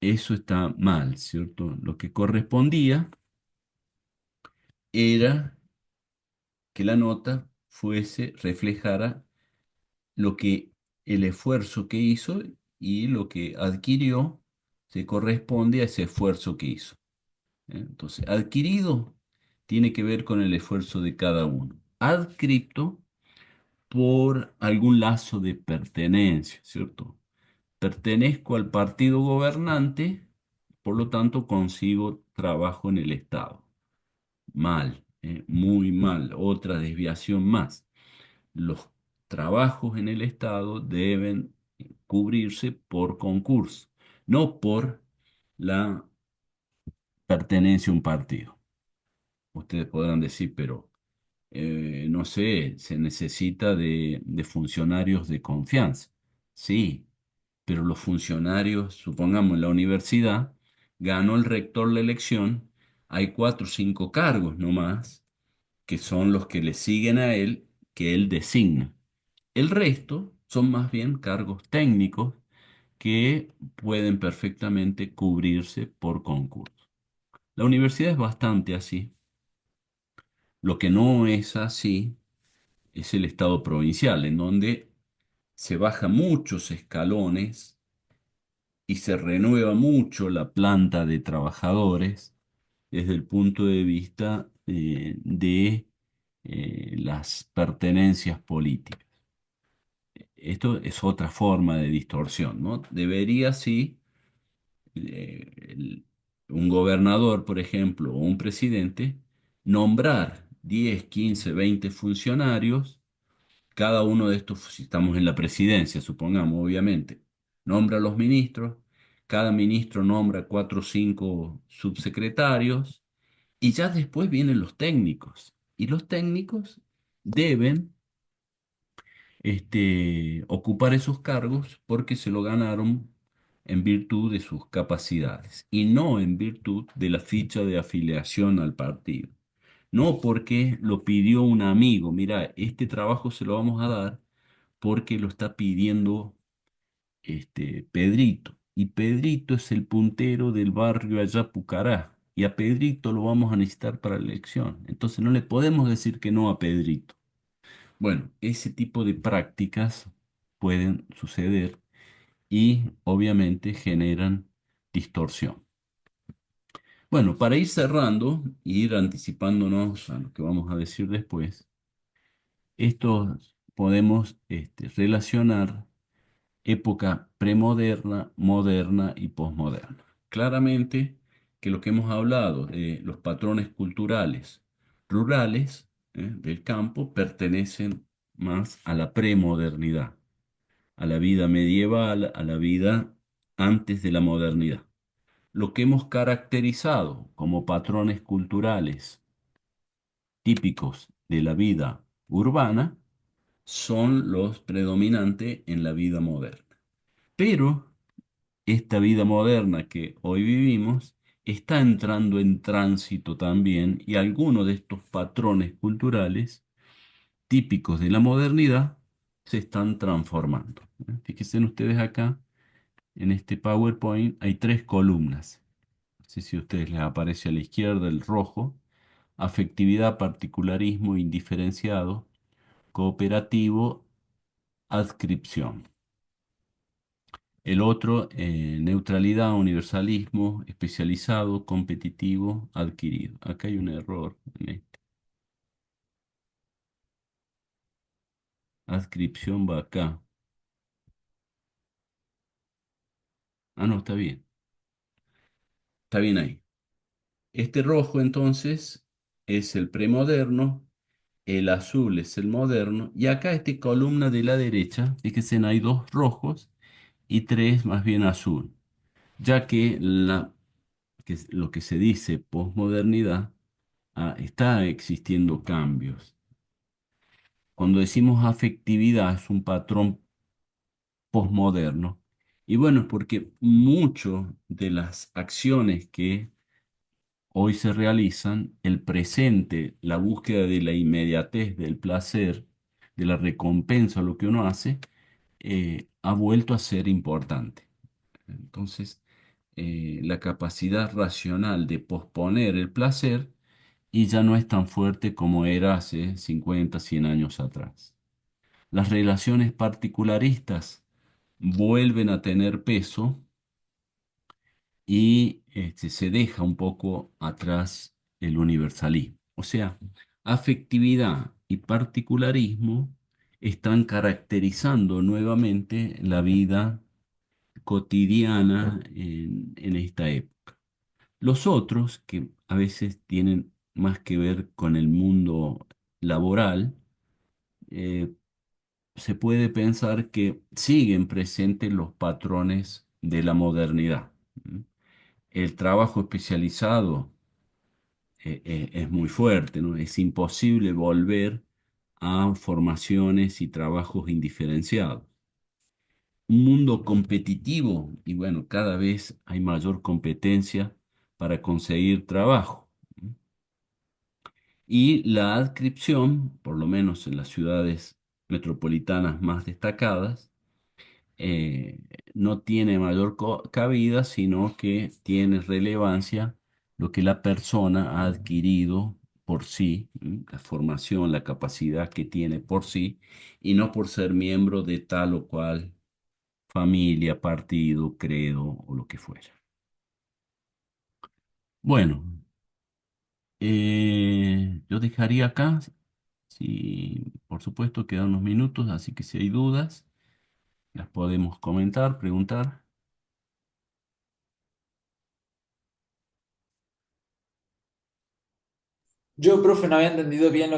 está mal, ¿cierto? Lo que correspondía era que la nota reflejara lo que el esfuerzo que hizo y lo que adquirió se corresponde a ese esfuerzo que hizo. Entonces, adquirido tiene que ver con el esfuerzo de cada uno. Adscripto por algún lazo de pertenencia, ¿cierto? Pertenezco al partido gobernante, por lo tanto consigo trabajo en el Estado. Mal, muy mal. Otra desviación más. Los trabajos en el Estado deben cubrirse por concurso, no por la pertenencia a un partido. Ustedes podrán decir, pero no sé, se necesita de funcionarios de confianza. Sí, pero los funcionarios, supongamos en la universidad, ganó el rector la elección, hay 4 o 5 cargos nomás, que son los que le siguen a él, que él designa. El resto son más bien cargos técnicos que pueden perfectamente cubrirse por concurso. La universidad es bastante así. Lo que no es así es el estado provincial, en donde se baja muchos escalones y se renueva mucho la planta de trabajadores desde el punto de vista de las pertenencias políticas. Esto es otra forma de distorsión, ¿no? Debería, sí, eh, el- un gobernador, por ejemplo, o un presidente, nombrar 10, 15, 20 funcionarios, cada uno de estos, si estamos en la presidencia, supongamos, obviamente, nombra a los ministros, cada ministro nombra 4 o 5 subsecretarios, y ya después vienen los técnicos, y los técnicos deben ocupar esos cargos porque se lo ganaron en virtud de sus capacidades y no en virtud de la ficha de afiliación al partido. No porque lo pidió un amigo, mira, este trabajo se lo vamos a dar porque lo está pidiendo Pedrito. Y Pedrito es el puntero del barrio allá Pucará. Y a Pedrito lo vamos a necesitar para la elección. Entonces no le podemos decir que no a Pedrito. Bueno, ese tipo de prácticas pueden suceder y obviamente generan distorsión. Bueno, para ir cerrando e ir anticipándonos a lo que vamos a decir después, esto podemos relacionar época premoderna, moderna y posmoderna. Claramente que lo que hemos hablado de los patrones culturales rurales del campo pertenecen más a la premodernidad, a la vida medieval, a la vida antes de la modernidad. Lo que hemos caracterizado como patrones culturales típicos de la vida urbana son los predominantes en la vida moderna. Pero esta vida moderna que hoy vivimos está entrando en tránsito también y algunos de estos patrones culturales típicos de la modernidad se están transformando. Fíjense ustedes acá, en este PowerPoint hay 3 columnas. No sé si a ustedes les aparece a la izquierda el rojo: afectividad, particularismo, indiferenciado, cooperativo, adscripción. El otro, neutralidad, universalismo, especializado, competitivo, adquirido. Acá hay un error en este. Adscripción va acá. Ah, no, está bien. Está bien ahí. Este rojo entonces es el premoderno, el azul es el moderno, y acá esta columna de la derecha, fíjense, hay 2 rojos y 3 más bien azul, ya que, lo que se dice posmodernidad, está existiendo cambios. Cuando decimos afectividad es un patrón posmoderno. Y bueno, es porque muchas de las acciones que hoy se realizan, el presente, la búsqueda de la inmediatez, del placer, de la recompensa, lo que uno hace, ha vuelto a ser importante. Entonces, la capacidad racional de posponer el placer y ya no es tan fuerte como era hace 50, 100 años atrás. Las relaciones particularistas vuelven a tener peso y se deja un poco atrás el universalismo. O sea, afectividad y particularismo están caracterizando nuevamente la vida cotidiana en esta época. Los otros, que a veces tienen más que ver con el mundo laboral, eh, se puede pensar que siguen presentes los patrones de la modernidad. ¿Mm? El trabajo especializado es muy fuerte, ¿no? Es imposible volver a formaciones y trabajos indiferenciados. Un mundo competitivo y bueno, cada vez hay mayor competencia para conseguir trabajo. Y la adscripción, por lo menos en las ciudades metropolitanas más destacadas, eh, no tiene mayor cabida, sino que tiene relevancia lo que la persona ha adquirido por sí, la formación, la capacidad que tiene por sí, y no por ser miembro de tal o cual familia, partido, credo o lo que fuera. Bueno, yo dejaría acá, si por supuesto quedan unos minutos, así que si hay dudas, las podemos comentar, preguntar. Yo, profe, no había entendido bien lo